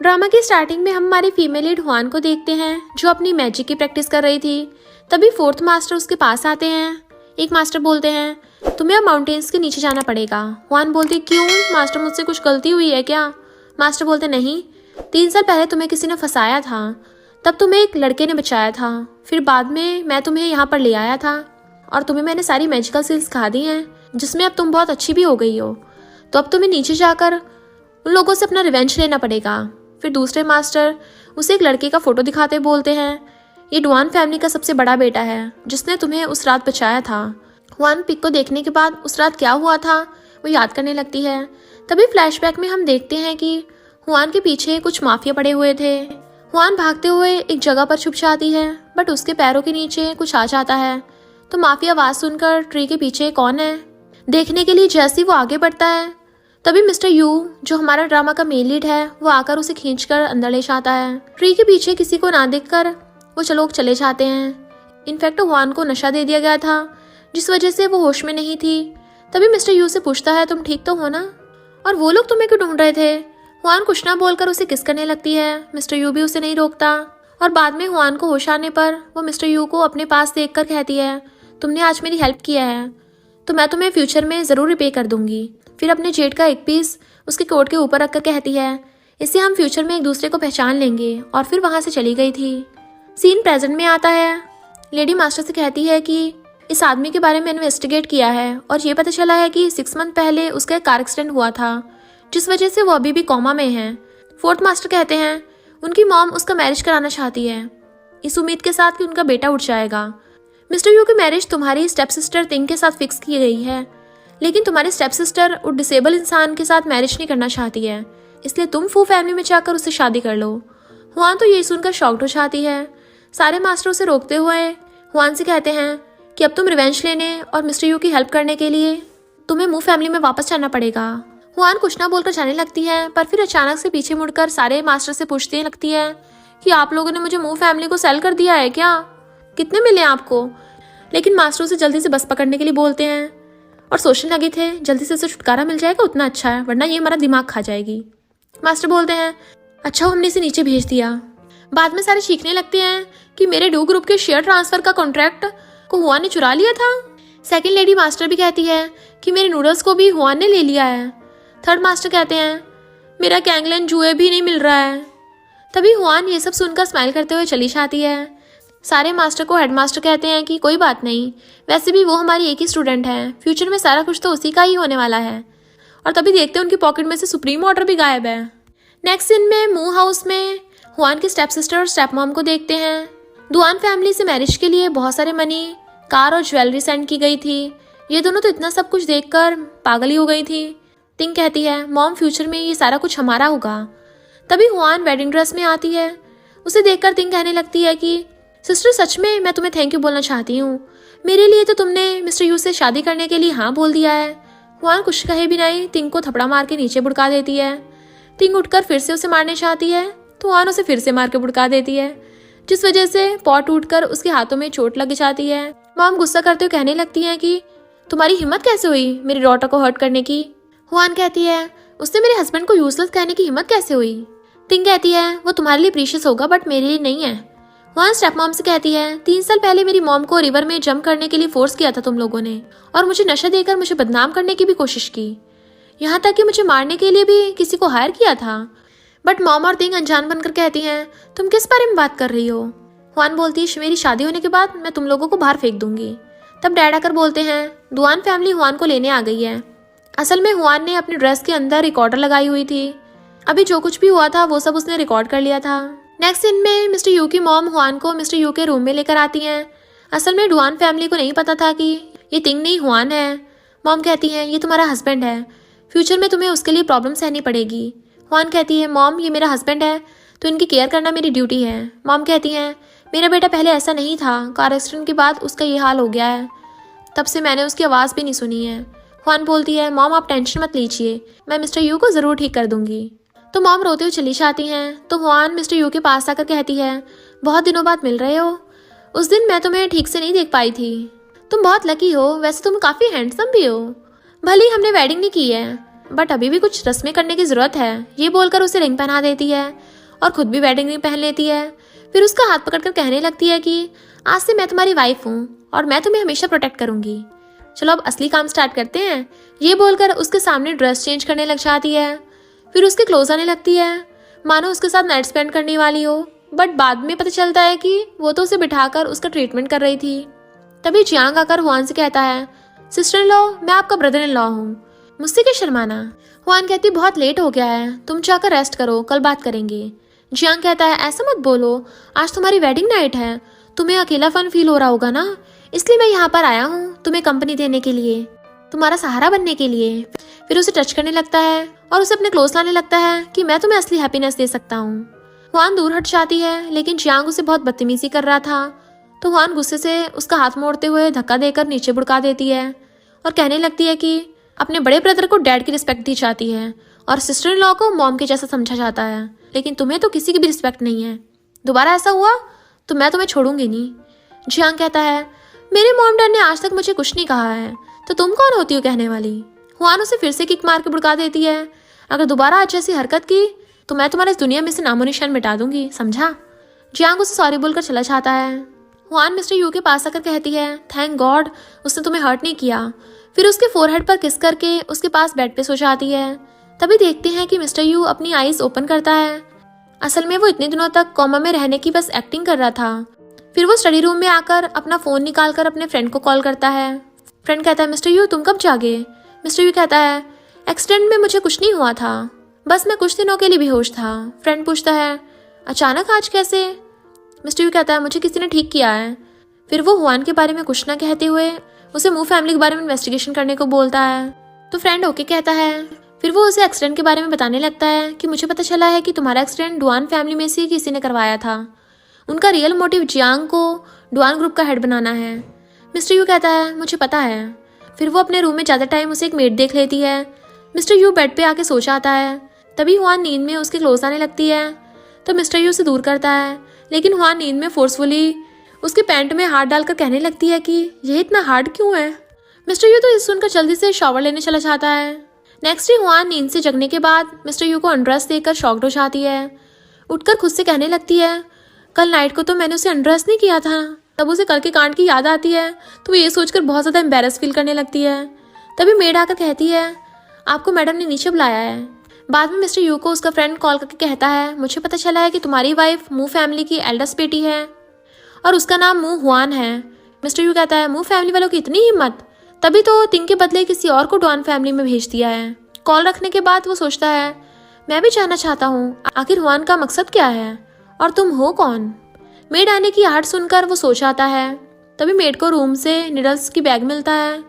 Drama की starting में हम हमारी फीमेल लीड हुआन को देखते हैं जो अपनी मैजिक की प्रैक्टिस कर रही थी। तभी फोर्थ मास्टर उसके पास आते हैं। एक मास्टर बोलते हैं तुम्हें अब माउंटेन्स के नीचे जाना पड़ेगा। हुआन बोलती क्यों मास्टर, मुझसे कुछ गलती हुई है क्या? मास्टर बोलते नहीं, 3 साल पहले तुम्हें किसी ने फंसाया था, तब तुम्हें एक लड़के ने बचाया था, फिर बाद में मैं तुम्हें यहाँ पर ले आया था और तुम्हें मैंने सारी मैजिकल स्किल्स सिखा दी हैं जिसमें अब तुम बहुत अच्छी भी हो गई हो। तो अब तुम्हें नीचे जाकर उन लोगों से अपना रिवेंज लेना पड़ेगा। फिर दूसरे मास्टर उसे एक लड़के का फोटो दिखाते बोलते हैं ये डुआन फैमिली का सबसे बड़ा बेटा है जिसने तुम्हें उस रात बचाया था। हुआन पिक को देखने के बाद उस रात क्या हुआ था वो याद करने लगती है। तभी फ्लैशबैक में हम देखते हैं कि हुआन के पीछे कुछ माफिया पड़े हुए थे। हुआन भागते हुए एक जगह पर छुप जाती है बट उसके पैरों के नीचे कुछ आ जाता है। तो माफिया आवाज सुनकर ट्री के पीछे कौन है देखने के लिए जैसे ही वो आगे बढ़ता है तभी मिस्टर यू जो हमारा ड्रामा का मेन लीड है वो आकर उसे खींचकर अंदर ले जाता है। ट्री के पीछे किसी को ना देखकर वो लोग चले जाते हैं। इनफैक्ट हुआन को नशा दे दिया गया था जिस वजह से वो होश में नहीं थी। तभी मिस्टर यू से पूछता है तुम ठीक तो हो ना, और वो लोग तुम्हें क्यों ढूंढ रहे थे? हुआन कुछ ना बोलकर उसे किस करने लगती है। मिस्टर यू भी उसे नहीं रोकता और बाद में हुआन को होश आने पर वो मिस्टर यू को अपने पास देखकर कहती है तुमने आज मेरी हेल्प किया है तो मैं तुम्हें फ्यूचर में ज़रूर रिपे कर दूंगी। फिर अपने जेट का एक पीस उसके कोट के ऊपर रखकर कहती है इससे हम फ्यूचर में एक दूसरे को पहचान लेंगे, और फिर वहाँ से चली गई थी। सीन प्रेजेंट में आता है। लेडी मास्टर से कहती है कि इस आदमी के बारे में इन्वेस्टिगेट किया है और ये पता चला है कि 6 मंथ पहले उसका एक कार एक्सीडेंट हुआ था जिस वजह से वो अभी भी कोमा में है। फोर्थ मास्टर कहते हैं उनकी मॉम उसका मैरिज कराना चाहती है इस उम्मीद के साथ कि उनका बेटा उठ जाएगा। मिस्टर यू की मैरिज तुम्हारी स्टेप सिस्टर तिंग के साथ फिक्स की गई है, लेकिन तुम्हारी स्टेप सिस्टर उस डिसेबल इंसान के साथ मैरिज नहीं करना चाहती है, इसलिए तुम फू फैमिली में जाकर उससे शादी कर लो। हुआन तो ये सुनकर शॉक्ड हो जाती है। सारे मास्टर उसे रोकते हुए हुआन से कहते हैं कि अब तुम रिवेंज लेने और मिस्टर यू की हेल्प करने के लिए तुम्हें मू फैमिली में वापस जाना पड़ेगा। हुआन कुछ ना बोलकर जाने लगती है पर फिर अचानक से पीछे मुड़कर सारे मास्टर से पूछती लगती है कि आप लोगों ने मुझे मू फैमिली को सेल कर दिया है क्या? कितने मिले आपको? लेकिन मास्टर उसे जल्दी से बस पकड़ने के लिए बोलते हैं और सोचने लगे थे जल्दी से उसे छुटकारा मिल जाएगा उतना अच्छा है, वरना ये हमारा दिमाग खा जाएगी। मास्टर बोलते हैं अच्छा हमने इसे नीचे भेज दिया। बाद में सारे चीखने लगते हैं कि मेरे डू ग्रुप के शेयर ट्रांसफर का कॉन्ट्रैक्ट को हुआन ने चुरा लिया था। सेकंड लेडी मास्टर भी कहती है कि मेरे नूडल्स को भी हुआन ने ले लिया है। थर्ड मास्टर कहते हैं मेरा गैंगलैंड जुए भी नहीं मिल रहा है। तभी हुआन ये सब सुनकर स्माइल करते हुए चली जाती है। सारे मास्टर को हेडमास्टर कहते हैं कि कोई बात नहीं, वैसे भी वो हमारी एक ही स्टूडेंट है, फ्यूचर में सारा कुछ तो उसी का ही होने वाला है। और तभी देखते हैं उनकी पॉकेट में से सुप्रीम ऑर्डर भी गायब है। नेक्स्ट सीन में मू हाउस में हुआन की स्टेप सिस्टर और स्टेप मॉम को देखते हैं। दुआन फैमिली से मैरिज के लिए बहुत सारे मनी, कार और ज्वेलरी सेंड की गई थी। ये दोनों तो इतना सब कुछ देखकर पागल ही हो गई थी। तिंग कहती है मॉम फ्यूचर में ये सारा कुछ हमारा होगा। तभी हुआन वेडिंग ड्रेस में आती है। उसे देखकर तिंग कहने लगती है कि सिस्टर सच में मैं तुम्हें थैंक यू बोलना चाहती हूँ, मेरे लिए तो तुमने मिस्टर यू से शादी करने के लिए हाँ बोल दिया है। हुआन कुछ कहे बिना ही तिंग को थपड़ा मार के नीचे बुड़का देती है। तिंग उठकर फिर से उसे मारने चाहती है तो हुआन उसे फिर से मार के बुड़का देती है, जिस वजह से पॉट टूटकर उसके हाथों में चोट लग जाती है। मॉम गुस्सा करते हुए कहने लगती है कि तुम्हारी हिम्मत कैसे हुई मेरी डॉटर को हर्ट करने की? हुआन कहती है उसने मेरे हस्बैंड को यूजलेस कहने की हिम्मत कैसे हुई? तिंग कहती है वो तुम्हारे लिए प्रीशियस होगा बट मेरे लिए नहीं है। हुआन स्टेप मॉम से कहती है 3 साल पहले मेरी मॉम को रिवर में जंप करने के लिए फोर्स किया था तुम लोगों ने, और मुझे नशा देकर मुझे बदनाम करने की भी कोशिश की, यहाँ तक कि मुझे मारने के लिए भी किसी को हायर किया था। बट मॉम और तिंग अनजान बनकर कहती हैं तुम किस बारे में बात कर रही हो? हुआन बोलती है मेरी शादी होने के बाद मैं तुम लोगों को बाहर फेंक दूंगी। तब डैड आकर बोलते हैं दुआन फैमिली हुआन को लेने आ गई है। असल में हुआन ने अपनी ड्रेस के अंदर रिकॉर्डर लगाई हुई थी, अभी जो कुछ भी हुआ था वो सब उसने रिकॉर्ड कर लिया था। नेक्स्ट सीन में मिस्टर यू की मॉम हुआन को मिस्टर यू के रूम में लेकर आती हैं। असल में डुआन फैमिली को नहीं पता था कि ये तिंग नहीं हुआन है। मॉम कहती है ये तुम्हारा हस्बैंड है, फ्यूचर में तुम्हें उसके लिए प्रॉब्लम सहनी पड़ेगी। हुआन कहती है मॉम ये मेरा हस्बैंड है तो इनकी केयर करना मेरी ड्यूटी है। मॉम कहती हैं मेरा बेटा पहले ऐसा नहीं था, कार एक्सीडेंट के बाद उसका ये हाल हो गया है, तब से मैंने उसकी आवाज़ भी नहीं सुनी है। हुआन बोलती है मॉम आप टेंशन मत लीजिए, मैं मिस्टर यू को ज़रूर ठीक कर दूंगी। तो मॉम रोते हुए चली जाती हैं। तो हुआन मिस्टर यू के पास आकर कहती है बहुत दिनों बाद मिल रहे हो, उस दिन मैं तुम्हें ठीक से नहीं देख पाई थी, तुम बहुत लकी हो, वैसे तुम काफ़ी हैंडसम भी हो। भले ही हमने वेडिंग नहीं की है बट अभी भी कुछ रस्में करने की ज़रूरत है। ये बोलकर उसे रिंग पहना देती है और खुद भी वेडिंग रिंग पहन लेती है। फिर उसका हाथ पकड़कर कहने लगती है कि आज से मैं तुम्हारी वाइफ हूँ और मैं तुम्हें हमेशा प्रोटेक्ट करूँगी। चलो अब असली काम स्टार्ट करते हैं। ये बोलकर उसके सामने ड्रेस चेंज करने लग जाती है। फिर उसके क्लोज आने लगती है, मानो उसके साथ नाइट स्पेंड करने वाली हो। बट बाद में पता चलता है कि वो तो उसे बिठाकर उसका ट्रीटमेंट कर रही थी। तभी जियांग आकर हुआन से कहता है, सिस्टर इन लॉ, मैं आपका ब्रदर इन लॉ हूँ, मुझसे क्या शर्माना। हुआन कहती बहुत लेट हो गया है, तुम जाकर रेस्ट करो, कल बात करेंगे। जियांग कहता है ऐसा मत बोलो, आज तुम्हारी वेडिंग नाइट है, तुम्हें अकेलापन फील हो रहा होगा ना, इसलिए मैं यहाँ पर आया हूँ तुम्हें कंपनी देने के लिए, तुम्हारा सहारा बनने के लिए। फिर उसे टच करने लगता है और उसे अपने क्लोज लाने लगता है कि मैं तुम्हें असली हैप्पीनेस दे सकता हूँ। हुआन दूर हट जाती है, लेकिन जियांग उसे बहुत बदतमीजी कर रहा था, तो हुआन गुस्से से उसका हाथ मोड़ते हुए धक्का देकर नीचे बुड़का देती है और कहने लगती है कि अपने बड़े ब्रदर को डैड की रिस्पेक्ट दी जाती है और सिस्टर इन लॉ को मॉम के जैसा समझा जाता है, लेकिन तुम्हें तो किसी की भी रिस्पेक्ट नहीं है। दोबारा ऐसा हुआ तो मैं तुम्हें छोड़ूंगी नहीं। जियांग कहता है मेरे मॉम डैड ने आज तक मुझे कुछ नहीं कहा है, तो तुम कौन होती हो कहने वाली। हुआन उसे फिर से किक मार के बुड़का देती है, अगर दोबारा आज जैसी हरकत की तो मैं तुम्हारे इस दुनिया में से नामो निशान मिटा दूंगी, समझा। जियांग उसे सॉरी बोलकर चला जाता है। हुआन मिस्टर यू के पास आकर कहती है थैंक गॉड उसने तुम्हें हर्ट नहीं किया। फिर उसके फोरहेड पर किस करके उसके पास बेड पे सो जाती है। तभी देखते हैं कि मिस्टर यू अपनी आईज ओपन करता है। असल में वो इतने दिनों तक कोमा में रहने की बस एक्टिंग कर रहा था। फिर वो स्टडी रूम में आकर अपना फ़ोन निकालकर अपने फ्रेंड को कॉल करता है। फ्रेंड कहता है मिस्टर यू तुम कब जागे। मिस्टर यू कहता है एक्सीडेंट में मुझे कुछ नहीं हुआ था, बस मैं कुछ दिनों के लिए बेहोश था। फ्रेंड पूछता है अचानक आज कैसे। मिस्टर यू कहता है मुझे किसी ने ठीक किया है। फिर वो हुआन के बारे में कुछ ना कहते हुए उसे मूव फैमिली के बारे में इन्वेस्टिगेशन करने को बोलता है, तो फ्रेंड ओके कहता है। फिर वो उसे एक्सीडेंट के बारे में बताने लगता है कि मुझे पता चला है कि तुम्हारा एक्सीडेंट डुआन फैमिली में से किसी ने करवाया था। उनका रियल मोटिव जियांग को डुआन ग्रुप का हेड बनाना है। मिस्टर यू कहता है मुझे पता है। फिर वो अपने रूम में ज़्यादा टाइम उसे एक मेड देख लेती है। मिस्टर यू बेड पे आके सो जाता है। तभी हुआन नींद में उसके क्लोज आने लगती है, तो मिस्टर यू उसे दूर करता है, लेकिन हुआन नींद में फोर्सफुली उसके पैंट में हाथ डालकर कहने लगती है कि यह इतना हार्ड क्यों है। मिस्टर यू तो इस सुनकर जल्दी से शॉवर लेने चला जाता है। नेक्स्ट डे हुआन नींद से जगने के बाद मिस्टर यू को अनड्रेस देखकर शॉक्ड हो जाती है। उठकर खुद से कहने लगती है कल नाइट को तो मैंने उसे अनड्रेस नहीं किया था। तब उसे कल के कांड की याद आती है, तो वो ये सोचकर बहुत ज़्यादा एम्बेरस फील करने लगती है। तभी मेड आकर कहती है आपको मैडम ने नीचे बुलाया है। बाद में मिस्टर यू को उसका फ्रेंड कॉल करके कहता है मुझे पता चला है कि तुम्हारी वाइफ मू फैमिली की एल्डेस्ट बेटी है और उसका नाम मू हुआन है। मिस्टर यू कहता है मू फैमिली वालों की इतनी हिम्मत, तभी तो तिंग के बदले किसी और को डॉन फैमिली में भेज दिया है। कॉल रखने के बाद वो सोचता है मैं भी जानना चाहता हूँ आखिर हुआन का मकसद क्या है और तुम हो कौन। मेड आने की आहट सुनकर वो सो जाता है। तभी मेड को रूम से निडल्स की बैग मिलता है।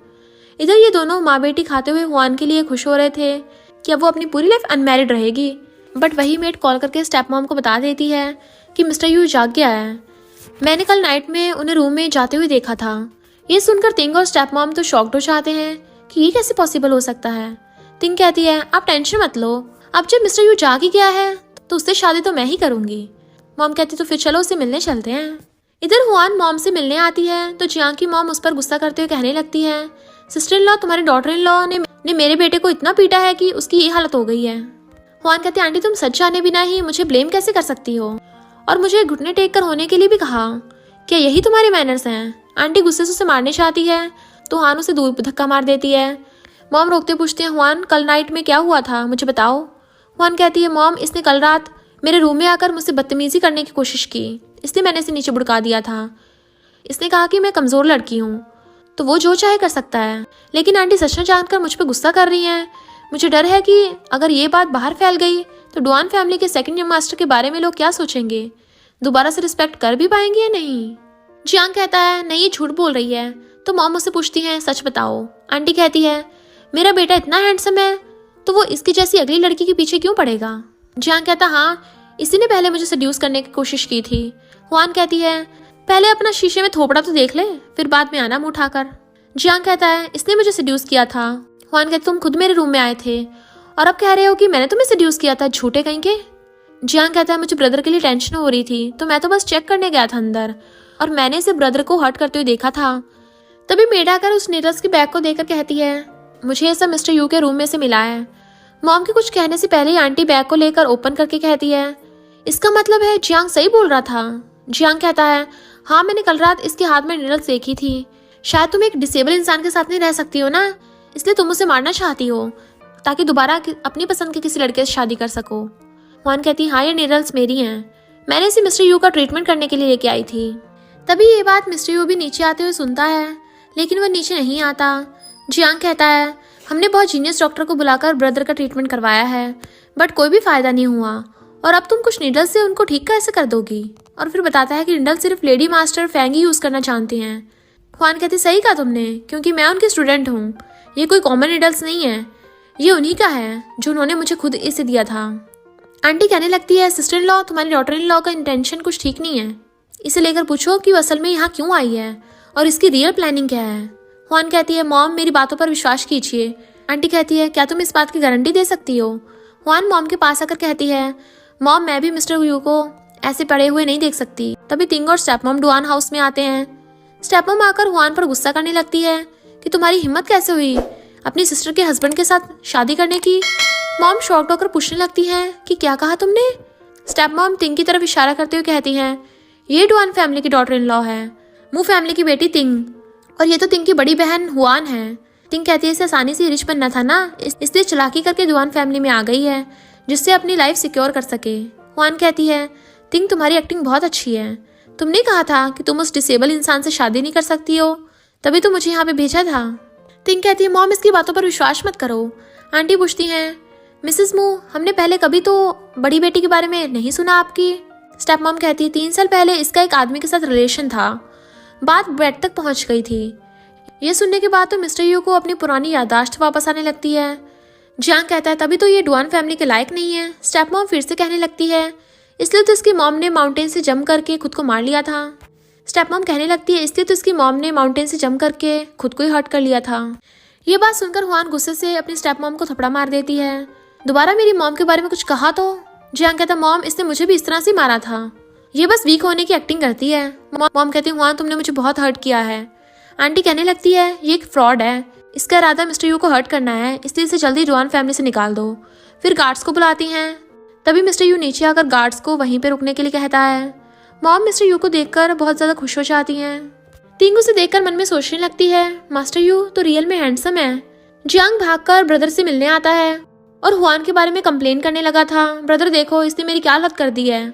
इधर ये दोनों माँ बेटी खाते हुए हुआन के लिए खुश हो रहे थे कि अब वो अपनी पूरी लाइफ अनमैरिड रहेगी। बट वही मेड कॉल करके स्टेप मॉम को बता देती है कि मिस्टर यू जाग गया है, मैंने कल नाइट में उन्हें रूम में जाते हुए देखा था। ये सुनकर तिंग और स्टेप मॉम तो शॉक्ड हो जाते हैं कि ये कैसे पॉसिबल हो सकता है। तिंग कहती है आप टेंशन मत लो, अब जब मिस्टर यू जाग ही गया है तो उससे शादी तो मैं ही करूंगी। मॉम कहती तो फिर चलो उसे मिलने चलते हैं। इधर हुआन मॉम से मिलने आती है तो जियांग की मॉम उस पर गुस्सा करते हुए कहने लगती है सिस्टर इन लॉ तुम्हारे डॉटर इन लॉ ने मेरे बेटे को इतना पीटा है कि उसकी ये हालत हो गई है। हुआन कहती आंटी तुम सच जाने बिना ही मुझे ब्लेम कैसे कर सकती हो, और मुझे घुटने टेक कर होने के लिए भी कहा, क्या यही तुम्हारे मैनर्स हैं। आंटी गुस्से से उसे मारने चाहती है तो हुआन उसे दूर धक्का मार देती है। मॉम रोकते पूछते हैं हुआन कल नाइट में क्या हुआ था मुझे बताओ। हुआन कहती है मॉम इसने कल रात मेरे रूम में आकर मुझसे बदतमीजी करने की कोशिश की, इसलिए मैंने इसे नीचे बुड़का दिया था। इसने कहा कि मैं कमज़ोर लड़की हूँ तो वो जो चाहे कर सकता है, लेकिन आंटी सच न जानकर मुझ पर गुस्सा कर रही हैं। मुझे डर है कि अगर ये बात बाहर फैल गई तो डुआन फैमिली के सेकंड यंग मास्टर के बारे में लोग क्या सोचेंगे, दोबारा से रिस्पेक्ट कर भी पाएंगे या नहीं। जियांग कहता है नहीं ये झूठ बोल रही है। तो मॉम उससे पूछती है सच बताओ। आंटी कहती है मेरा बेटा इतना हैंडसम है तो वो इसकी जैसी अगली लड़की के पीछे क्यों पड़ेगा। जियांग कहता हाँ इसी ने पहले मुझे सड्यूस करने की कोशिश की थी। हुआन कहती है पहले अपना शीशे में थोपड़ा तो देख ले, फिर बाद में आना मुंह उठाकर। जियांग कहता है इसने मुझे सड्यूस किया था। हुआन कहते तुम खुद मेरे रूम में आए थे और अब कह रहे हो कि मैंने तुम्हें सड्यूस किया था, झूठे कहीं के। जियांग कहता है मुझे ब्रदर के लिए टेंशन हो रही थी तो मैं तो बस चेक करने गया था अंदर और मैंने इसे ब्रदर को हर्ट करते हुए देखा था। तभी मेड आकर उस नीरज के बैग को देखकर कहती है मुझे ये सब मिस्टर यू के रूम में से मिला है। मॉम के कुछ कहने से पहले ही आंटी बैग को लेकर ओपन करके कहती है, इसका मतलब है जियांग सही बोल रहा था। जियांग कहता है, हाँ मैंने कल रात इसके हाथ में नीडल्स देखी थी। शायद तुम एक डिसेबल इंसान के साथ नहीं रह सकती हो ना, इसलिए तुम उसे मारना चाहती हो ताकि दोबारा अपनी पसंद के किसी लड़के से शादी कर सको। हुआन कहती, हाँ ये नीडल्स मेरी हैं, मैंने इसे मिस्टर यू का ट्रीटमेंट करने के लिए लेके आई थी। तभी ये बात मिस्टर यू भी नीचे आते हुए सुनता है, लेकिन वह नीचे नहीं आता। जियांग कहता है, हमने बहुत जीनियस डॉक्टर को बुलाकर ब्रदर का ट्रीटमेंट करवाया है, बट कोई भी फायदा नहीं हुआ, और अब तुम कुछ नीडल्स से उनको ठीक कैसे कर दोगी। और फिर बताता है कि नीडल सिर्फ लेडी मास्टर फैंग ही यूज करना जानते हैं। हुआन कहती, सही कहा तुमने, क्योंकि मैं उनकी स्टूडेंट हूँ, ये कोई कॉमन नीडल्स नहीं है, ये उन्हीं का है जो उन्होंने मुझे खुद इसे दिया था। आंटी कहने लगती है, सिस्टर इन लॉ तुम्हारी डॉटर इन लॉ का इंटेंशन कुछ ठीक नहीं है, इसे लेकर पूछो कि वो असल में यहाँ क्यों आई है और इसकी रियल प्लानिंग क्या है। हुआन कहती है, मॉम मेरी बातों पर विश्वास कीजिए। आंटी कहती है, क्या तुम इस बात की गारंटी दे सकती हो। हुआन मॉम के पास आकर कहती है, मॉम मैं भी मिस्टर यू को ऐसे पड़े हुए नहीं देख सकती। तभी तिंग और स्टेप मॉम डुआन हाउस में आते हैं। स्टेप मॉम आकर हुआन पर गुस्सा करने लगती है कि तुम्हारी हिम्मत कैसे हुई अपनी सिस्टर के हस्बैंड के साथ शादी करने की। मॉम शॉक्ड होकर पूछने लगती है कि क्या कहा तुमने। स्टेप मॉम तिंग की तरफ इशारा करते हुए कहती है, ये डुआन फैमिली की डॉटर इन लॉ है, मू फैमिली की बेटी तिंग, और ये तो तिंग की बड़ी बहन हुआन है। तिंग कहती है, इसे आसानी से रिच बनना था ना, इसलिए चालाकी करके डुआन फैमिली में आ गई है जिससे अपनी लाइफ सिक्योर कर सके। हुआन कहती है, तिंग तुम्हारी एक्टिंग बहुत अच्छी है, तुमने कहा था कि तुम उस डिसेबल इंसान से शादी नहीं कर सकती हो, तभी तो मुझे यहाँ पे भेजा था। तिंग कहती है, मॉम इसकी बातों पर विश्वास मत करो। आंटी पूछती हैं, मिसेस मू हमने पहले कभी तो बड़ी बेटी के बारे में नहीं सुना आपकी। स्टेप मॉम कहती है, 3 साल पहले इसका एक आदमी के साथ रिलेशन था, बात बेड तक पहुंच गई थी। ये सुनने के बाद तो मिस्टर यू को अपनी पुरानी याददाश्त वापस आने लगती है। जियांग कहता है, तभी तो ये डुआन फैमिली के लायक नहीं है। स्टेप मॉम फिर से कहने लगती है, इसलिए तो इसकी मॉम ने माउंटेन से जंप करके खुद को मार लिया था। स्टेप मॉम कहने लगती है, इसलिए तो इसकी मॉम ने माउंटेन से जंप करके खुद को ही हर्ट कर लिया था। ये बात सुनकर हुआन गुस्से से अपनी स्टेप मॉम को थपड़ा मार देती है। दोबारा मेरी मॉम के बारे में कुछ कहा तो। जियांग कहता, मॉम इसने मुझे भी इस तरह से मारा था, ये बस वीक होने की एक्टिंग करती है। मॉम कहती है, हुआन तुमने मुझे बहुत हर्ट किया है। आंटी कहने लगती है, ये एक फ्रॉड है, इसका इरादा मिस्टर यू को हर्ट करना है, इसलिए इसे जल्दी डुआन फैमिली से निकाल दो। फिर गार्ड्स को बुलाती हैं। तभी मिस्टर यू नीचे आकर गार्ड्स को वहीं पे रुकने के लिए कहता है। मॉम मिस्टर यू को देखकर बहुत ज्यादा खुश हो जाती हैं। तिंग उसे देखकर मन में सोचने लगती है, मास्टर यू तो रियल में हैंडसम है। जियांग भागकर ब्रदर से मिलने आता है और हुआन के बारे में कंप्लेन करने लगा था, ब्रदर देखो इसने मेरी क्या हालत कर दी है।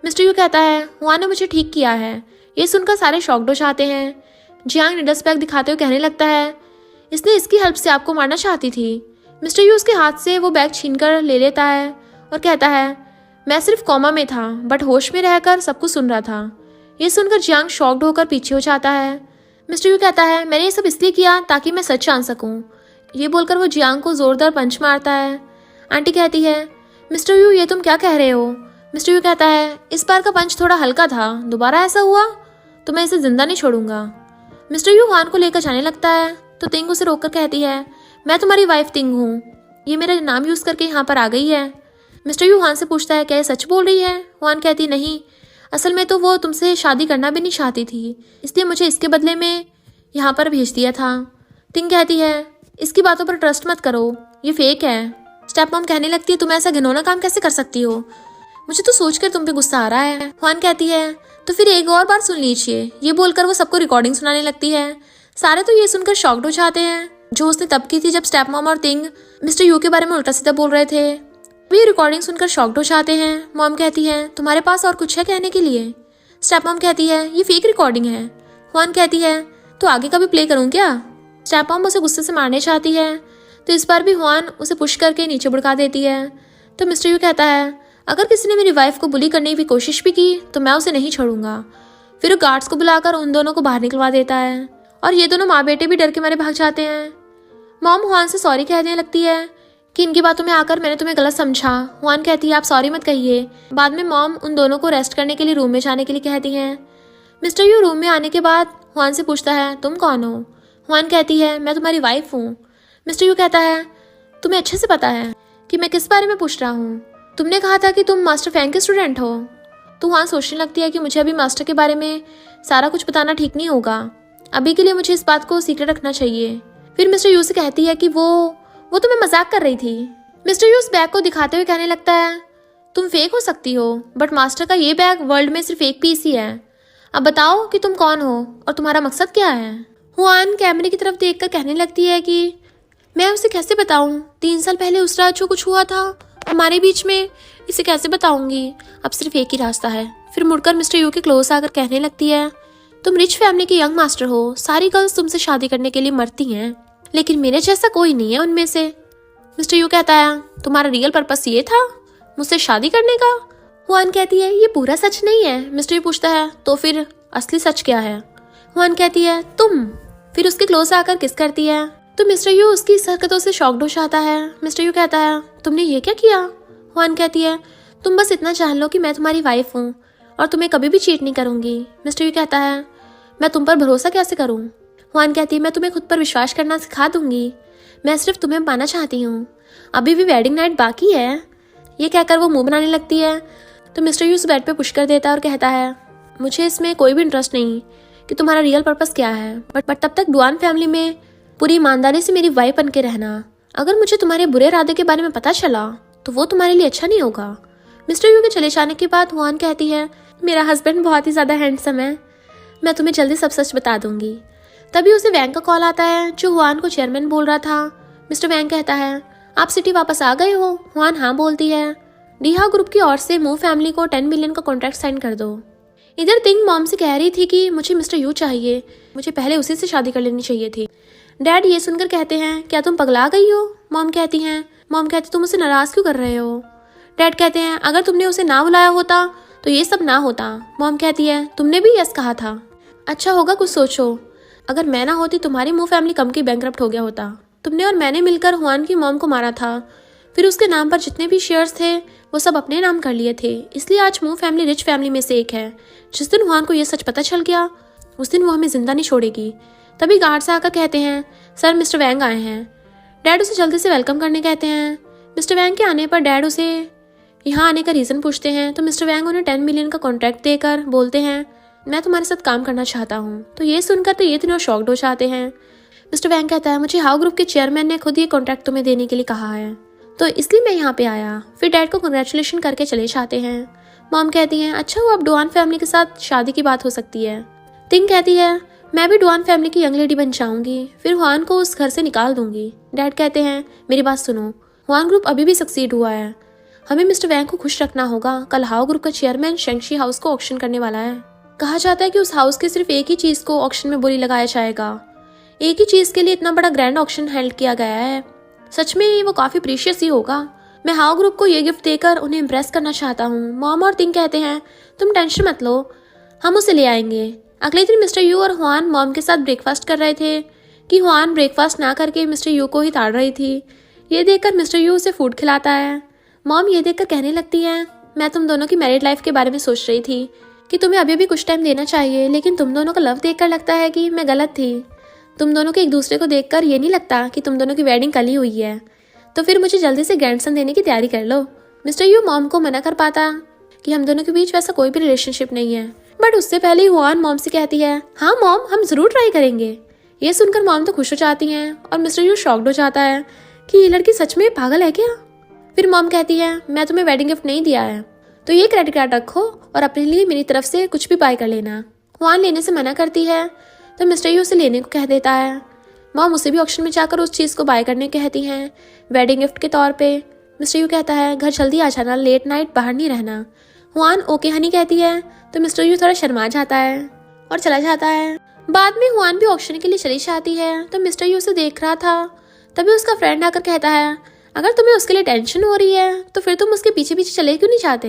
मिस्टर यू कहता है, हुआन ने मुझे ठीक किया है। ये सुनकर सारे शॉक्ड हो जाते हैं। जियांग नीडल्स बैग दिखाते हुए कहने लगता है, इसने इसकी हेल्प से आपको मारना चाहती थी। मिस्टर यू उसके हाथ से वो बैग छीनकर ले लेता है और कहता है, मैं सिर्फ कोमा में था बट होश में रहकर सब कुछ सुन रहा था। ये सुनकर जियांग शॉक्ड होकर पीछे हो जाता है। मिस्टर यू कहता है, मैंने ये सब इसलिए किया ताकि मैं सच जान सकूं। ये बोलकर वो जियांग को जोरदार पंच मारता है। आंटी कहती है, मिस्टर यू ये तुम क्या कह रहे हो। मिस्टर यू कहता है, इस बार का पंच थोड़ा हल्का था, दोबारा ऐसा हुआ तो मैं इसे जिंदा नहीं छोड़ूंगा। मिस्टर यू हुआन को लेकर जाने लगता है तो तिंग उसे रोककर कहती है, मैं तुम्हारी वाइफ तिंग हूँ, ये मेरा नाम यूज करके यहाँ पर आ गई है। मिस्टर यू हुआन से पूछता है, क्या ये सच बोल रही है। हुआन कहती, नहीं, असल में तो वो तुमसे शादी करना भी नहीं चाहती थी, इसलिए मुझे इसके बदले में यहाँ पर भेज दिया था। तिंग कहती है, इसकी बातों पर ट्रस्ट मत करो, ये फेक है। स्टेप मॉम कहने लगती है, तुम ऐसा घिनौना काम कैसे कर सकती हो, मुझे तो सोचकर तुम पे गुस्सा आ रहा है। हुआन कहती है, तो फिर एक और बार सुन लीजिए। ये बोलकर वो सबको रिकॉर्डिंग सुनाने लगती है। सारे तो ये सुनकर शॉक्ड हो जाते हैं, जो उसने तब की थी जब स्टेप मॉम और तिंग मिस्टर यू के बारे में उल्टा सीधा बोल रहे थे। वे रिकॉर्डिंग सुनकर शॉक्ड हो जाते हैं। मॉम कहती है, तुम्हारे पास और कुछ है कहने के लिए। स्टेप मॉम कहती है, ये फेक रिकॉर्डिंग है। हुआन कहती है, तो आगे का भी प्ले करूँ क्या। स्टेप मॉम उसे गुस्से से मारने चाहती है तो इस बार भी हुआन उसे पुश करके नीचे बुड़का देती है। तो मिस्टर यू कहता है, अगर किसी ने मेरी वाइफ को बुली करने की कोशिश भी की तो मैं उसे नहीं छोड़ूंगा। फिर वो गार्ड्स को बुलाकर उन दोनों को बाहर निकलवा देता है और ये दोनों माँ बेटे भी डर के मारे भाग जाते हैं। मॉम हुआन से सॉरी कहने लगती है कि इनकी बातों में आकर मैंने तुम्हें गलत समझा। हुआन कहती है, आप सॉरी मत कहिए। बाद में मॉम उन दोनों को रेस्ट करने के लिए रूम में जाने के लिए कहती हैं। मिस्टर यू रूम में आने के बाद हुआन से पूछता है, तुम कौन हो। हुआन कहती है, मैं तुम्हारी वाइफ हूँ। मिस्टर यू कहता है, तुम्हें अच्छे से पता है कि मैं किस बारे में पूछ रहा हूँ, तुमने कहा था कि तुम मास्टर फैंग के स्टूडेंट हो। तो वहाँ सोचने लगती है कि मुझे अभी मास्टर के बारे में सारा कुछ बताना ठीक नहीं होगा, अभी के लिए मुझे इस बात को सीक्रेट रखना चाहिए। फिर मिस्टर यू से कहती है कि वो तो मैं मजाक कर रही थी। मिस्टर यू उस बैग को दिखाते हुए कहने लगता है, तुम फेक हो सकती हो, बट मास्टर का ये बैग वर्ल्ड में सिर्फ एक पीस ही है। अब बताओ कि तुम कौन हो और तुम्हारा मकसद क्या है। हुआन कैमरे की तरफ देखकर कहने लगती है कि मैं उसे कैसे बताऊं, 3 साल पहले उस रात जो कुछ हुआ था हमारे बीच में, इसे कैसे बताऊंगी। अब सिर्फ एक ही रास्ता है। फिर मुड़कर मिस्टर यू के क्लोज आकर कहने लगती है, तुम रिच फैमिली के यंग मास्टर हो, सारी गर्ल्स तुमसे शादी करने के लिए मरती हैं, लेकिन मेरे जैसा कोई नहीं है उनमें से। मिस्टर यू कहता है, तुम्हारा रियल पर्पस ये था मुझसे शादी करने का। हुआन कहती है, ये पूरा सच नहीं है। मिस्टर यू पूछता है, तो फिर असली सच क्या है। हुआन कहती है, तुम। फिर उसके क्लोज आकर किस करती है। तो मिस्टर यू उसकी इस हरकतों से शॉक्ड हो जाता है। मिस्टर यू कहता है, तुमने ये क्या किया। हुआन कहती है, तुम बस इतना जान लो कि मैं तुम्हारी वाइफ हूँ और तुम्हें कभी भी चीट नहीं करूंगी। मिस्टर यू कहता है, मैं तुम पर भरोसा कैसे करूं। हुआन कहती है, मैं तुम्हें खुद पर विश्वास करना सिखा दूंगी, मैं सिर्फ तुम्हें पाना चाहती हूँ, अभी भी वेडिंग नाइट बाकी है। ये कहकर वो मुंह बनाने लगती है। तो मिस्टर यू उस बेड पे पुश कर देता है और कहता है, मुझे इसमें कोई भी इंटरेस्ट नहीं कि तुम्हारा रियल पर्पस क्या है, बट तब तक डुआन फैमिली में पूरी ईमानदारी से मेरी वाइफ बन के रहना। अगर मुझे तुम्हारे बुरे इरादे के बारे में पता चला तो वो तुम्हारे लिए अच्छा नहीं होगा। मिस्टर यू के चले जाने के बाद हुआन कहती है, मेरा हस्बैंड बहुत ही ज़्यादा हैंडसम है, मैं तुम्हें जल्दी सब सच बता दूंगी। तभी उसे वैंग का कॉल आता है जो हुआन को चेयरमैन बोल रहा था। मिस्टर वैंग कहता है, आप सिटी वापस आ गए हो। हुआन हाँ बोलती है। डीहा ग्रुप की ओर से मूव फैमिली को 10 मिलियन का कॉन्ट्रैक्ट साइन कर दो। इधर तिंग मॉम से कह रही थी कि मुझे मिस्टर यू चाहिए, मुझे पहले उसी से शादी कर लेनी चाहिए थी। डैड ये सुनकर कहते हैं, क्या तुम पगला गई हो। मॉम कहती तुम उसे नाराज क्यों कर रहे हो। डैड कहते हैं, अगर तुमने उसे ना बुलाया होता तो ये सब ना होता। मॉम कहती है, तुमने भी यस कहा था, अच्छा होगा कुछ सोचो, अगर मैं ना होती तुम्हारी मूव फैमिली कम की बैंकरप्ट हो गया होता। तुमने और मैंने मिलकर हुआन की मॉम को मारा था, फिर उसके नाम पर जितने भी शेयर्स थे वो सब अपने नाम कर लिए थे, इसलिए आज मूव फैमिली रिच फैमिली में से एक है। जिस दिन हुआन को यह सच पता चल गया उस दिन वो हमें जिंदा नहीं छोड़ेगी। तभी गार्ड्स आकर कहते हैं, सर मिस्टर वैंग आए हैं। डैड उसे जल्दी से वेलकम करने कहते हैं। मिस्टर वैंग के आने पर डैड उसे यहाँ आने का रीज़न पूछते हैं। तो मिस्टर वैंग उन्हें 10 मिलियन का कॉन्ट्रैक्ट देकर बोलते हैं, मैं तुम्हारे साथ काम करना चाहता हूँ। तो ये सुनकर तो ये तीनों शॉक्ड हो जाते हैं। मिस्टर वैंग कहता है, मुझे हाउ ग्रुप के चेयरमैन ने खुद ये कॉन्ट्रैक्ट तुम्हें देने के लिए कहा है, तो इसलिए मैं यहाँ पे आया। फिर डैड को कंग्रेचुलेशन करके चले जाते हैं। मॉम कहती हैं, अच्छा हुआ अब डुआन फैमिली के साथ शादी की बात हो सकती है। तिंग कहती है, मैं भी डुआन फैमिली की यंग लेडी बन जाऊंगी, फिर हुआन को उस घर से निकाल दूंगी। डैड कहते हैं, मेरी बात सुनो, हुआन ग्रुप अभी भी सक्सीड हुआ है, हमें मिस्टर वैंग को खुश रखना होगा। कल हाउ ग्रुप का चेयरमैन शेंगशी हाउस को ऑक्शन करने वाला है। कहा जाता है कि उस हाउस के सिर्फ एक ही चीज को ऑक्शन में बोली लगाया जाएगा। एक ही चीज के लिए इतना बड़ा ग्रैंड ऑक्शन हेल्ड किया गया है, सच में वो काफी प्रीशियस ही होगा। मैं हाउ ग्रुप को ये गिफ्ट देकर उन्हें इम्प्रेस करना चाहता हूँ। मॉम और तिंग कहते हैं, तुम टेंशन मत लो, हम उसे ले आएंगे। अगले दिन मिस्टर यू और हुआन मॉम के साथ ब्रेकफास्ट कर रहे थे कि हुआन ब्रेकफास्ट ना करके मिस्टर यू को ही ताड़ रही थी। ये देखकर मिस्टर यू उसे फूड खिलाता है। मॉम ये देखकर कहने लगती है, मैं तुम दोनों की मैरिड लाइफ के बारे में सोच रही थी कि तुम्हें अभी भी कुछ टाइम देना चाहिए, लेकिन तुम दोनों का लव देखकर लगता है कि मैं गलत थी। तुम दोनों के एक दूसरे को देखकर ये नहीं लगता कि तुम दोनों की वेडिंग कल ही हुई है, तो फिर मुझे जल्दी से ग्रैंडसन देने की तैयारी कर लो। मिस्टर यू मॉम को मना कर पाता कि हम दोनों के बीच वैसा कोई भी रिलेशनशिप नहीं है, बट उससे पहले हुआन मॉम से कहती है, हाँ मॉम हम जरूर ट्राई करेंगे। ये सुनकर मॉम तो खुश हो जाती हैं और मिस्टर यू शॉक्ड हो जाता है कि ये लड़की सच में पागल है क्या। फिर मॉम कहती है, मैं तुम्हें वेडिंग गिफ्ट नहीं दिया है, तो ये क्रेडिट कार्ड रखो और अपने लिए मेरी तरफ से कुछ भी बाय कर लेना। हुआन लेने से मना करती है तो मिस्टर यू उसे लेने को कह देता है। मॉम उसे भी ऑक्शन में जाकर उस चीज़ को बाय करने कहती हैं वेडिंग गिफ्ट के तौर पे। मिस्टर यू कहता है, घर जल्दी आ जाना, लेट नाइट बाहर नहीं रहना। हुआन ओके हनी कहती है तो मिस्टर यू थोड़ा शर्मा जाता है और चला जाता है। बाद में हुआन भी ऑक्शन के लिए चली जाती है तो मिस्टर यू उसे देख रहा था। तभी उसका फ्रेंड आकर कहता है, अगर तुम्हें उसके लिए टेंशन हो रही है तो फिर तुम उसके पीछे पीछे चले क्यों नहीं जाते।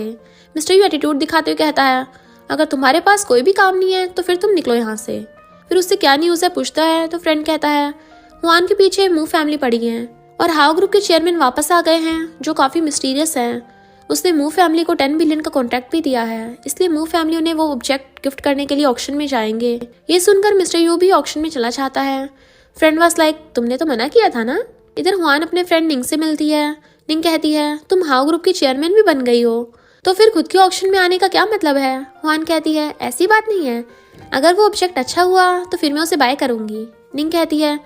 मिस्टर यू एटीट्यूड दिखाते हुए कहता है, अगर तुम्हारे पास कोई भी काम नहीं है तो फिर तुम निकलो यहाँ से। फिर उससे क्या न्यूज़ है पूछता है तो फ्रेंड कहता है, हुआन के पीछे मूव फैमिली पड़ी है और हाउ ग्रुप के चेयरमैन वापस आ गए हैं जो काफ़ी मिस्टीरियस हैं। उसने मूव फैमिली को 10 बिलियन का कॉन्ट्रैक्ट भी दिया है, इसलिए मूव फैमिली उन्हें वो ऑब्जेक्ट गिफ्ट करने के लिए ऑक्शन में जाएंगे। ये सुनकर मिस्टर यू भी ऑक्शन में चला जाता है। फ्रेंड वाज लाइक, तुमने तो मना किया था ना। इधर हुआन अपने फ्रेंड निंग से मिलती है। निंग कहती है, तुम हाउ ग्रुप की चेयरमैन भी बन गई हो, तो फिर खुद के ऑक्शन में आने का क्या मतलब है। हुआन कहती है, ऐसी बात नहीं है, अगर वो ऑब्जेक्ट अच्छा हुआ तो फिर मैं उसे बाय करूंगी। निंग कहती है,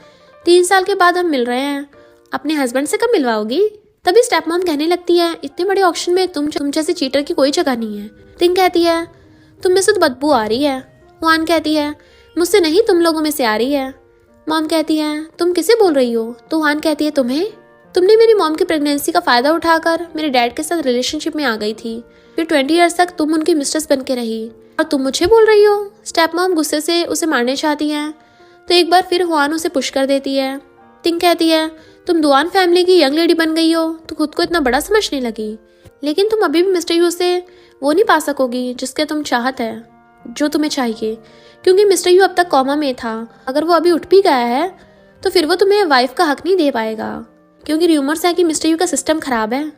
3 साल के बाद हम मिल रहे हैं, अपने हस्बैंड से कब मिलवाओगी। तभी स्टेप मॉम कहने लगती है, इतने बड़े ऑक्शन में तुम जैसे चीटर की कोई जगह नहीं है। तिंग कहती है, तुम में से तो बदबू आ रही है। हुआन कहती है, मुझसे नहीं, तुम लोगों में से आ रही है। मॉम कहती है, तुम किसे बोल रही हो? तो हुआन कहती है, तुम्हें। तुमने मेरी मॉम की प्रेगनेंसी का फायदा उठाकर मेरे डैड के साथ रिलेशनशिप में आ गई थी, फिर 20 ईयर्स तक तुम उनकी मिस्ट्रेस बन के रही और तुम मुझे बोल रही हो? स्टेप मॉम गुस्से से उसे मारने चाहती है तो एक बार फिर हुआन उसे पुश कर देती है। तिंग कहती है, तुम दुआन फैमिली की यंग लेडी बन गई हो तो खुद को इतना बड़ा समझने लगी, लेकिन तुम अभी भी मिस्टर यू से वो नहीं पा सकोगी जिसके तुम चाहत है, जो तुम्हें चाहिए, क्योंकि मिस्टर यू अब तक कॉमा में था। अगर वो अभी उठ भी गया है तो फिर वो तुम्हें वाइफ का हक नहीं दे पाएगा, क्योंकि रूमर्स है कि मिस्टर यू का सिस्टम खराब है,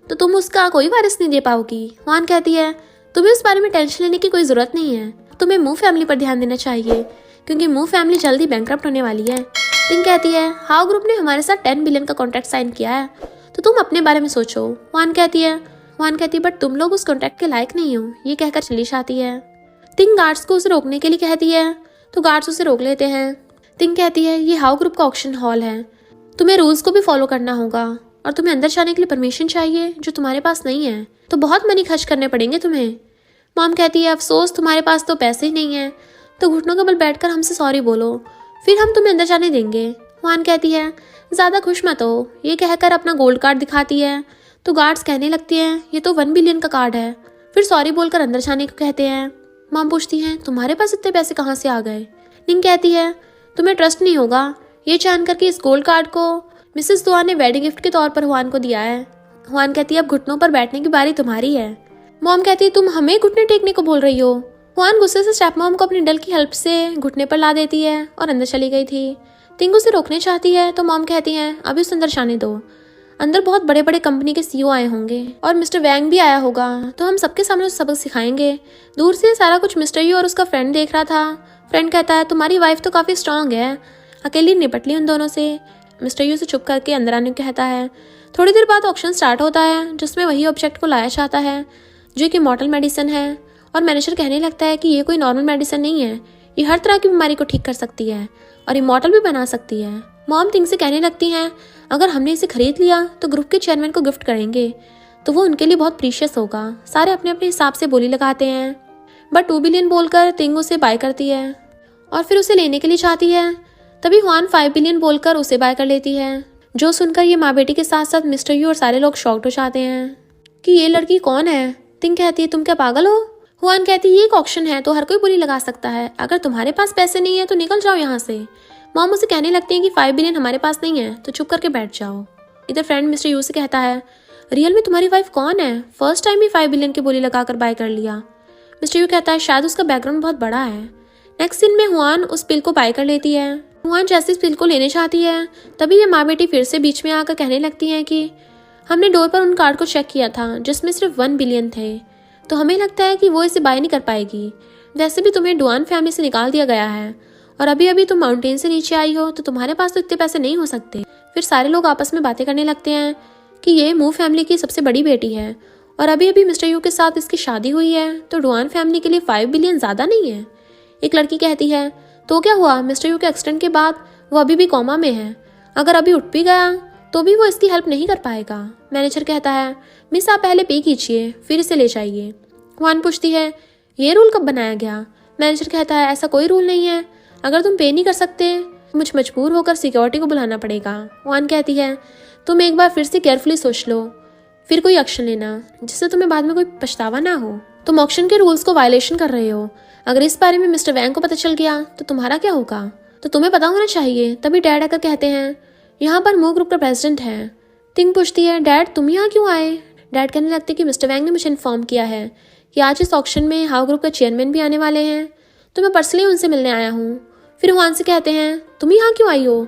तो तुम उसका कोई वारिस नहीं दे पाओगी। वान कहती है, तुम्हें उस बारे में टेंशन लेने की कोई जरूरत नहीं है, तुम्हें मूव फैमिली पर ध्यान देना चाहिए, क्योंकि मूव फैमिली जल्दी बैंकरप्ट होने वाली है। तिंग कहती है, हाउ ग्रुप ने हमारे साथ 10 बिलियन का कॉन्ट्रैक्ट साइन किया है, तो तुम अपने बारे में सोचो। वान कहती है, बट तुम लोग उस कॉन्ट्रैक्ट के लायक नहीं हो। ये कहकर चली जाती है। तिंग गार्ड्स को उसे रोकने के लिए कहती है तो गार्ड्स उसे रोक लेते हैं। तिंग कहती है, ये हाउ ग्रुप का ऑक्शन हॉल है, तुम्हें रूल्स को भी फॉलो करना होगा और तुम्हें अंदर जाने के लिए परमिशन चाहिए जो तुम्हारे पास नहीं है, तो बहुत मनी खर्च करने पड़ेंगे तुम्हें। मॉम कहती है, अफसोस तुम्हारे पास तो पैसे ही नहीं है, तो घुटनों के बल बैठकर हमसे सॉरी बोलो, फिर हम तुम्हें अंदर जाने देंगे। वान कहती है, ज़्यादा खुश मत हो। ये कहकर अपना गोल्ड कार्ड दिखाती है तो गार्ड्स कहने लगती हैं, ये तो 1 बिलियन का कार्ड है। फिर सॉरी बोलकर अंदर जाने को कहते हैं। मॉम पूछती है, तुम्हारे पास इतने पैसे कहाँ से आ गए? निंग कहती है, तुम्हें ट्रस्ट नहीं होगा ये जानकर कि इस गोल्ड कार्ड को मिसेस दुआ ने वेडिंग गिफ्ट के तौर पर हुआन को दिया है। हुआन कहती है, अब घुटनों पर बैठने की बारी तुम्हारी है। मॉम कहती है, तुम हमें घुटने टेकने को बोल रही हो। हुआन गुस्से से स्टेप मॉम को अपनी डल की हेल्प से घुटने पर ला देती है और अंदर चली गई थी। तिंग उसे रोकने चाहती है तो मॉम कहती है, अभी उसे अंदर जाने दो, अंदर बहुत बड़े बड़े कंपनी के सीईओ आए होंगे और मिस्टर वैंग भी आया होगा, तो हम सबके सामने उसे सबक सिखाएंगे। दूर से सारा कुछ मिस्टर यू और उसका फ्रेंड देख रहा था। फ्रेंड कहता है, तुम्हारी वाइफ तो काफ़ी स्ट्रांग है, अकेली निपट ली उन दोनों से। मिस्टर यू से चुप करके अंदर आने को कहता है। थोड़ी देर बाद ऑक्शन स्टार्ट होता है जिसमें वही ऑब्जेक्ट को लाया जाता है जो कि मॉर्टल मेडिसिन है, और मैनेजर कहने लगता है कि ये कोई नॉर्मल मेडिसिन नहीं है, ये हर तरह की बीमारी को ठीक कर सकती है और इमॉर्टल भी बना सकती है। मॉम तिंग से कहने लगती हैं, अगर हमने इसे खरीद लिया तो ग्रुप के चेयरमैन को गिफ्ट करेंगे, तो वो उनके लिए बहुत प्रीशियस होगा। सारे अपने अपने हिसाब से बोली लगाते हैं, बट 2 बिलियन बोलकर तिंग उसे बाय करती है और फिर उसे लेने के लिए चाहती है। तभी हुआन 5 बिलियन बोलकर उसे बाय कर लेती है, जो सुनकर ये माँ बेटी के साथ साथ मिस्टर यू और सारे लोग शॉक्ड हो जाते हैं कि ये लड़की कौन है। तिंग कहती है, तुम क्या पागल हो? हुआन कहती है, ये एक ऑक्शन है तो हर कोई बोली लगा सकता है, अगर तुम्हारे पास पैसे नहीं है तो निकल जाओ यहाँ से। मॉम उसे कहने लगती है कि 5 बिलियन हमारे पास नहीं है तो चुप करके बैठ जाओ। इधर फ्रेंड मिस्टर यू से कहता है, रियल में तुम्हारी वाइफ कौन है? फर्स्ट टाइम ही 5 बिलियन की बोली लगाकर बाय कर लिया। मिस्टर यू कहता है, शायद उसका बैकग्राउंड बहुत बड़ा है। नेक्स्ट सीन में हुआन उस पिल को बाय कर लेती है। हुआन जैसे इस पिल को लेने चाहती है तभी ये माँ बेटी फिर से बीच में आकर कहने लगती हैं कि हमने डोर पर उन कार्ड को चेक किया था जिसमें सिर्फ 1 बिलियन थे, तो हमें लगता है कि वो इसे बाय नहीं कर पाएगी। वैसे भी तुम्हें डुआन फैमिली से निकाल दिया गया है और अभी अभी तुम माउंटेन से नीचे आई हो, तो तुम्हारे पास तो इतने पैसे नहीं हो सकते। फिर सारे लोग आपस में बातें करने लगते हैं कि ये मूव फैमिली की सबसे बड़ी बेटी है और अभी अभी मिस्टर यू के साथ इसकी शादी हुई है, तो डुआन फैमिली के लिए 5 बिलियन ज़्यादा नहीं है। एक लड़की कहती है, तो क्या हुआ, मिस्टर यू के एक्सीडेंट के बाद वो अभी भी कोमा में है, अगर अभी उठ भी गया तो भी वो इसकी हेल्प नहीं कर पाएगा। मैनेजर कहता है, मिस आप पहले पे कीजिए फिर इसे ले जाइए। हुआन पूछती है, ये रूल कब बनाया गया? मैनेजर कहता है, ऐसा कोई रूल नहीं है, अगर तुम पे नहीं कर सकते तो मुझे मजबूर होकर सिक्योरिटी को बुलाना पड़ेगा। हुआन कहती है, तुम एक बार फिर से केयरफुली सोच लो, फिर कोई एक्शन लेना जिससे तुम्हें बाद में कोई पछतावा ना हो। तुम ऑक्शन के रूल्स को वायलेशन कर रहे हो, अगर इस बारे में मिस्टर वैंग को पता चल गया तो तुम्हारा क्या होगा? तो तुम्हें पता होना चाहिए। तभी डैड आकर कहते हैं, यहाँ पर मूव ग्रुप का प्रेसिडेंट है। तिंग पूछती है, डैड तुम यहाँ क्यों आए? डैड कहने लगते कि मिस्टर वैंग ने मुझे इन्फॉर्म किया है कि आज इस ऑक्शन में हाउ ग्रुप का चेयरमैन भी आने वाले हैं, तो मैं पर्सनली उनसे मिलने आया हूँ। फिर हुआन से कहते हैं, तुम यहाँ क्यों आई हो?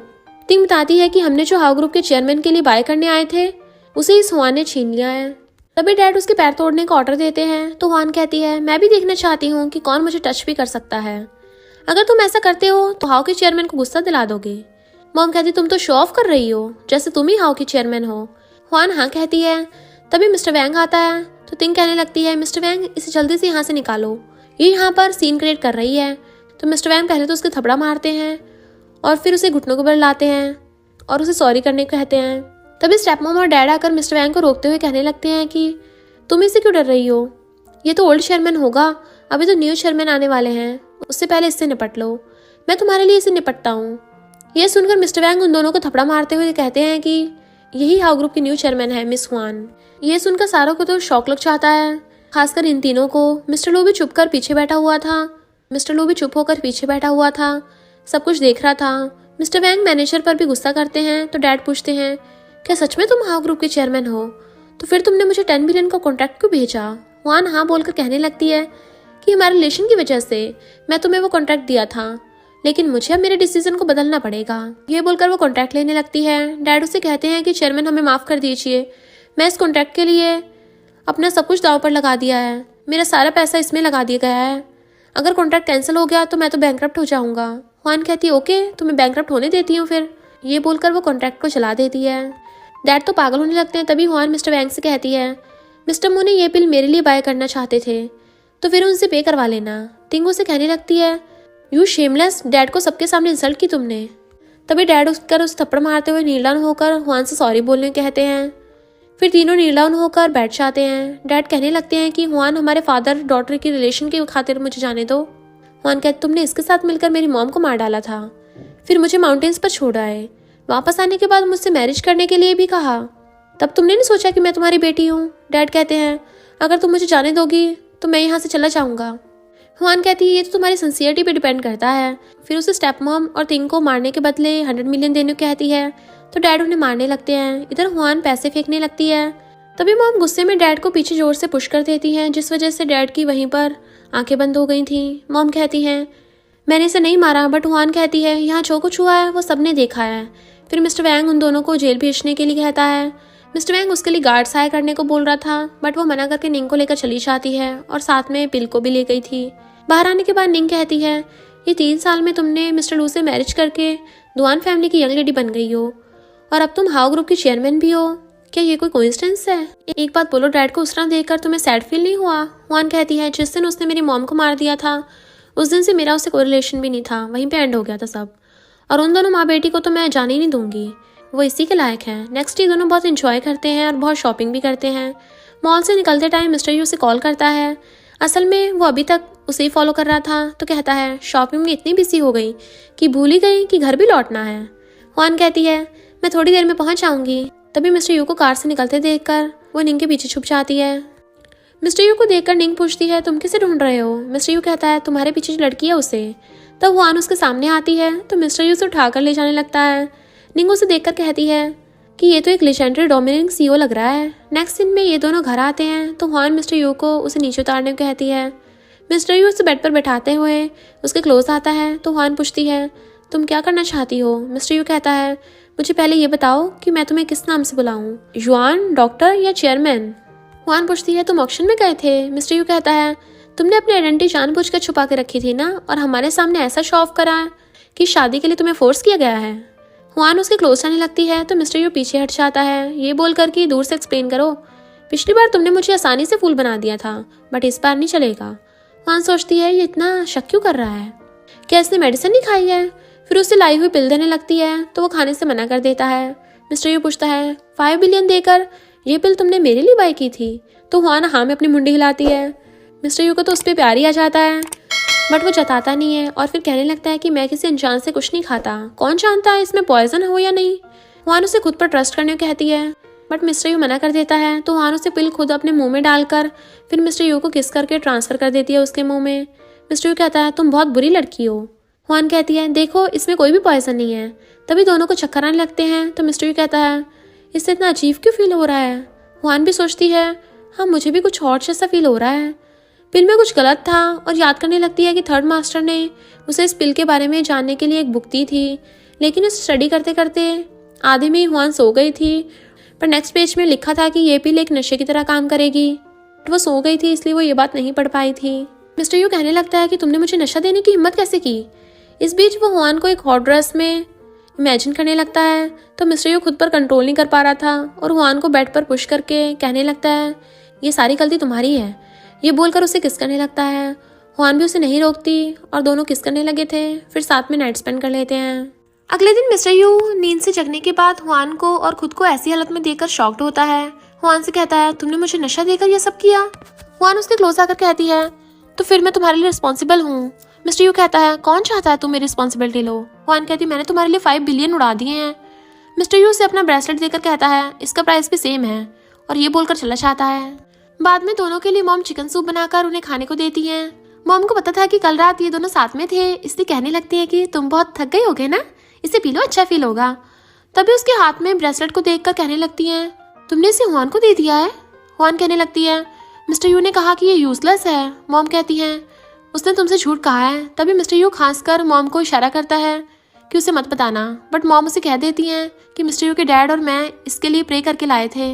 तिंग बताती है कि हमने जो हाउ ग्रुप के चेयरमैन के लिए बाय करने आए थे उसे इस हुआन ने छीन लिया है। तभी डैड उसके पैर तोड़ने का ऑर्डर देते हैं, तो हुआन कहती है, मैं भी देखना चाहती हूँ कि कौन मुझे टच भी कर सकता है, अगर तुम ऐसा करते हो तो हाउ के चेयरमैन को गुस्सा दिला दोगे। मॉम कहती, तुम तो शो ऑफ कर रही हो, जैसे तुम ही हाउ की चेयरमैन हो। हुआन हाँ कहती है। तभी मिस्टर वैंग आता है तो तिंग कहने लगती है, मिस्टर वैंग इसे जल्दी से यहाँ से निकालो, ये यहाँ पर सीन क्रिएट कर रही है। तो मिस्टर वैंग पहले तो उसके थपड़ा मारते हैं और फिर उसे घुटनों के बल लाते हैं और उसे सॉरी करने को कहते हैं। तभी स्टेप मॉम और डैड आकर मिस्टर वैंग को रोकते हुए कहने लगते हैं कि तुम इससे क्यों डर रही हो, ये तो ओल्ड चेयरमैन होगा, अभी तो न्यू चेयरमैन आने वाले हैं, उससे पहले इससे निपट लो, मैं तुम्हारे लिए इसे निपटता हूँ। यह सुनकर मिस्टर वैंग उन दोनों को थपड़ा मारते हुए कहते हैं कि यही हाउ ग्रुप की न्यू चेयरमैन है मिस हुआन। ये सुनकर सारों को तो शौक लग जाता है, खासकर इन तीनों को। मिस्टर लो भी चुप होकर पीछे बैठा हुआ था, सब कुछ देख रहा था। मिस्टर वैंग मैनेजर पर भी गुस्सा करते हैं तो डैड पूछते हैं क्या सच में तुम हाउ ग्रुप के चेयरमैन हो, तो फिर तुमने मुझे 10 बिलियन का कॉन्ट्रैक्ट क्यों भेजा। हुआन हाँ बोलकर कहने लगती है कि हमारे रिलेशन की वजह से मैं तुम्हें वो कॉन्ट्रैक्ट दिया था, लेकिन मुझे अब मेरे डिसीजन को बदलना पड़ेगा। ये बोलकर वो कॉन्ट्रैक्ट लेने लगती है। डैड उसे कहते हैं कि चेयरमैन हमें माफ़ कर दीजिए, मैं इस कॉन्ट्रैक्ट के लिए अपना सब कुछ दांव पर लगा दिया है, मेरा सारा पैसा इसमें लगा दिया गया है, अगर कॉन्ट्रैक्ट कैंसिल हो गया तो मैं तो बैंकरप्ट हो जाऊंगा। हुआन कहती है ओके तुम्हें बैंकरप्ट होने देती हूँ फिर। ये बोलकर वो कॉन्ट्रैक्ट को चला देती है। डैड तो पागल होने लगते हैं। तभी हुआन मिस्टर वैंग से कहती है मिस्टर मू ने ये बिल मेरे लिए बाय करना चाहते थे तो फिर उनसे पे करवा लेना। टिंग उसे कहने लगती है यू शेमलेस, डैड को सबके सामने इंसल्ट की तुमने। तभी डैड उठकर उसे थप्पड़ मारते हुए नील डाउन होकर हुआन से सॉरी बोलने कहते हैं। फिर तीनों नील डाउन होकर बैठ जाते हैं। डैड कहने लगते हैं कि हुआन हमारे फादर डॉटर की रिलेशन की खातिर मुझे जाने दो। हुआन कहते तुमने इसके साथ मिलकर मेरी मॉम को मार डाला था, फिर मुझे माउंटेन्स पर छोड़ा है, वापस आने के बाद मुझसे मैरिज करने के लिए भी कहा, तब तुमने नहीं सोचा कि मैं तुम्हारी बेटी हूँ। डैड कहते हैं अगर तुम मुझे जाने दोगी तो मैं यहाँ से चला जाऊँगा। हुआन कहती है ये तो तुम्हारी सिंसियरिटी पे डिपेंड करता है। फिर उसे स्टेप मॉम और तिंग को मारने के बदले 100 मिलियन देने को कहती है तो डैड उन्हें मारने लगते हैं। इधर हुआन पैसे फेंकने लगती है। तभी मॉम गुस्से में डैड को पीछे जोर से पुश कर देती हैं, जिस वजह से डैड की वहीं पर आंखें बंद हो गई थी। मॉम कहती हैं मैंने इसे नहीं मारा, बट हुआन कहती है यहाँ जो कुछ हुआ है वो सबने देखा है। फिर मिस्टर वैंग उन दोनों को जेल भेजने के लिए कहता है। मिस्टर वैंग उसके लिए गार्ड्स हायर करने को बोल रहा था, बट वो मना करके निंग को लेकर चली जाती है और साथ में बिल को भी ले गई थी। बाहर आने के बाद निंग कहती है ये 3 साल में तुमने मिस्टर लू से मैरिज करके दुआन फैमिली की यंग लेडी बन गई हो और अब तुम हाउ ग्रुप की चेयरमैन भी हो, क्या ये कोई कोइंसिडेंस है। एक बात बोलो, डैड को उस तरह देखकर तुम्हें सैड फील नहीं हुआ। हुआन कहती है जिस दिन उसने मेरी मॉम को मार दिया था उस दिन से मेरा उससे कोई रिलेशन भी नहीं था, वहीं पे एंड हो गया था सब, और उन दोनों माँ बेटी को तो मैं जाने ही नहीं दूंगी, वो इसी के लायक हैं। नेक्स्ट ये दोनों बहुत इंजॉय करते हैं और बहुत शॉपिंग भी करते हैं। मॉल से निकलते टाइम मिस्टर यू उसे कॉल करता है। असल में वो अभी तक उसे ही फॉलो कर रहा था, तो कहता है शॉपिंग में इतनी बिजी हो गई कि भूल ही गई कि घर भी लौटना है। हुआन कहती है मैं थोड़ी देर में पहुंच जाऊंगी। तभी मिस्टर यू को कार से निकलते देखकर वो निंग के पीछे छुप जाती है। मिस्टर यू को देखकर निंग पूछती है तुम किसे ढूंढ रहे हो। मिस्टर यू कहता है तुम्हारे पीछे जो लड़की है उसे। तब हुआन उसके सामने आती है तो मिस्टर यू उसे उठाकर ले जाने लगता है। निंग उसे देखकर कहती है कि ये तो एक लेजेंडरी डोमिनिक सीईओ लग रहा है। नेक्स्ट सीन में ये दोनों घर आते हैं तो हुआन मिस्टर यू को उसे नीचे उतारने को कहती है। मिस्टर यू उसे बेड पर बैठाते हुए उसके क्लोज आता है तो हुआन पूछती है तुम क्या करना चाहती हो। मिस्टर यू कहता है मुझे पहले ये बताओ कि मैं तुम्हें किस नाम से बुलाऊं, युआन, डॉक्टर या चेयरमैन। हुआन पूछती है तुम ऑक्शन में गए थे। मिस्टर यू कहता है तुमने अपनी आइडेंटिटी जानबूझकर छुपा के रखी थी ना, और हमारे सामने ऐसा शो ऑफ करा कि शादी के लिए तुम्हें फोर्स किया गया है। हुआन उसके क्लोज आने लगती है तो मिस्टर यू पीछे हट जाता है, ये बोलकर कि दूर से एक्सप्लेन करो, पिछली बार तुमने मुझे आसानी से फूल बना दिया था बट इस बार नहीं चलेगा। हुआन सोचती है ये इतना शक क्यों कर रहा है, क्या इसने मेडिसिन नहीं खाई है। फिर उसे लाई हुई पिल देने लगती है तो वो खाने से मना कर देता है। मिस्टर यू पूछता है 5 बिलियन देकर ये पिल तुमने मेरे लिए बाय की थी। तो हुआन हाँ में अपनी मुंडी हिलाती है। मिस्टर यू को तो उस पर प्यार ही आ जाता है, बट वो जताता नहीं है और फिर कहने लगता है कि मैं किसी अनजान से कुछ नहीं खाता, कौन जानता है इसमें पॉइजन हो या नहीं। हुआन उसे खुद पर ट्रस्ट करने को कहती है, बट मिस्टर यू मना कर देता है। तो हुआन उसे पिल खुद अपने मुंह में डालकर फिर मिस्टर यू को किस करके ट्रांसफर कर देती है उसके मुंह में। मिस्टर यू कहता है तुम बहुत बुरी लड़की हो। हुआन कहती है देखो इसमें कोई भी पॉइजन नहीं है। तभी दोनों को चक्कर आने लगते हैं तो मिस्टर यू कहता है इससे इतना अजीब क्यों फील हो रहा है। हुआन भी सोचती है हाँ मुझे भी कुछ और जैसा फील हो रहा है, पिल में कुछ गलत था, और याद करने लगती है कि थर्ड मास्टर ने उसे इस पिल के बारे में जानने के लिए एक बुक दी थी, लेकिन उसे स्टडी करते करते आधे में ही हुआन सो गई थी। पर नेक्स्ट पेज में लिखा था कि ये पिल एक नशे की तरह काम करेगी, तो वो सो गई थी इसलिए वो ये बात नहीं पढ़ पाई थी। मिस्टर यू कहने लगता है कि तुमने मुझे नशा देने की हिम्मत कैसे की। इस बीच वो हुआन को एक हॉट ड्रेस में इमेजिन करने लगता है तो मिस्टर यू खुद पर कंट्रोल नहीं कर पा रहा था और हुआन को बेड पर पुश करके कहने लगता है ये सारी गलती तुम्हारी है। ये बोलकर उसे किस करने लगता है। हुआन भी उसे नहीं रोकती और दोनों किस करने लगे थे, फिर साथ में नाइट स्पेंड कर लेते हैं। अगले दिन मिस्टर यू नींद से जगने के बाद हुआन को और खुद को ऐसी हालत में देखकर शॉक्ड होता है। हुआन से कहता है, तुमने मुझे नशा देकर ये सब किया? हुआन उसके क्लोज आकर कहती है, तो फिर मैं तुम्हारे लिए रिस्पॉन्सिबल हूँ। मिस्टर यू कहता है, कौन चाहता है तुम मेरी रिस्पॉन्सिबिलिटी लो? हुआन कहती है, मैंने तुम्हारे लिए 5 बिलियन उड़ा दिए हैं। मिस्टर यू से अपना ब्रेसलेट देकर कहता है, इसका प्राइस भी सेम है, और ये बोलकर चला जाता है। बाद में दोनों के लिए मॉम चिकन सूप बनाकर उन्हें खाने को देती है। मॉम को पता था कि कल रात ये दोनों साथ में थे, इसलिए कहने लगती है कि तुम बहुत थक गए होगे ना, इसे पी लो, अच्छा फील होगा। तभी उसके हाथ में ब्रेसलेट को देखकर कहने लगती है, तुमने इसे हुआन को दे दिया है? हुआन कहने लगती है, मिस्टर यू ने कहा कि ये यूजलेस है। मॉम कहती है, उसने तुमसे झूठ कहा है। तभी मिस्टर यू खांसकर मॉम को इशारा करता है कि उसे मत बताना, बट मॉम उसे कह देती हैं कि मिस्टर यू के डैड और मैं इसके लिए प्रे करके लाए थे,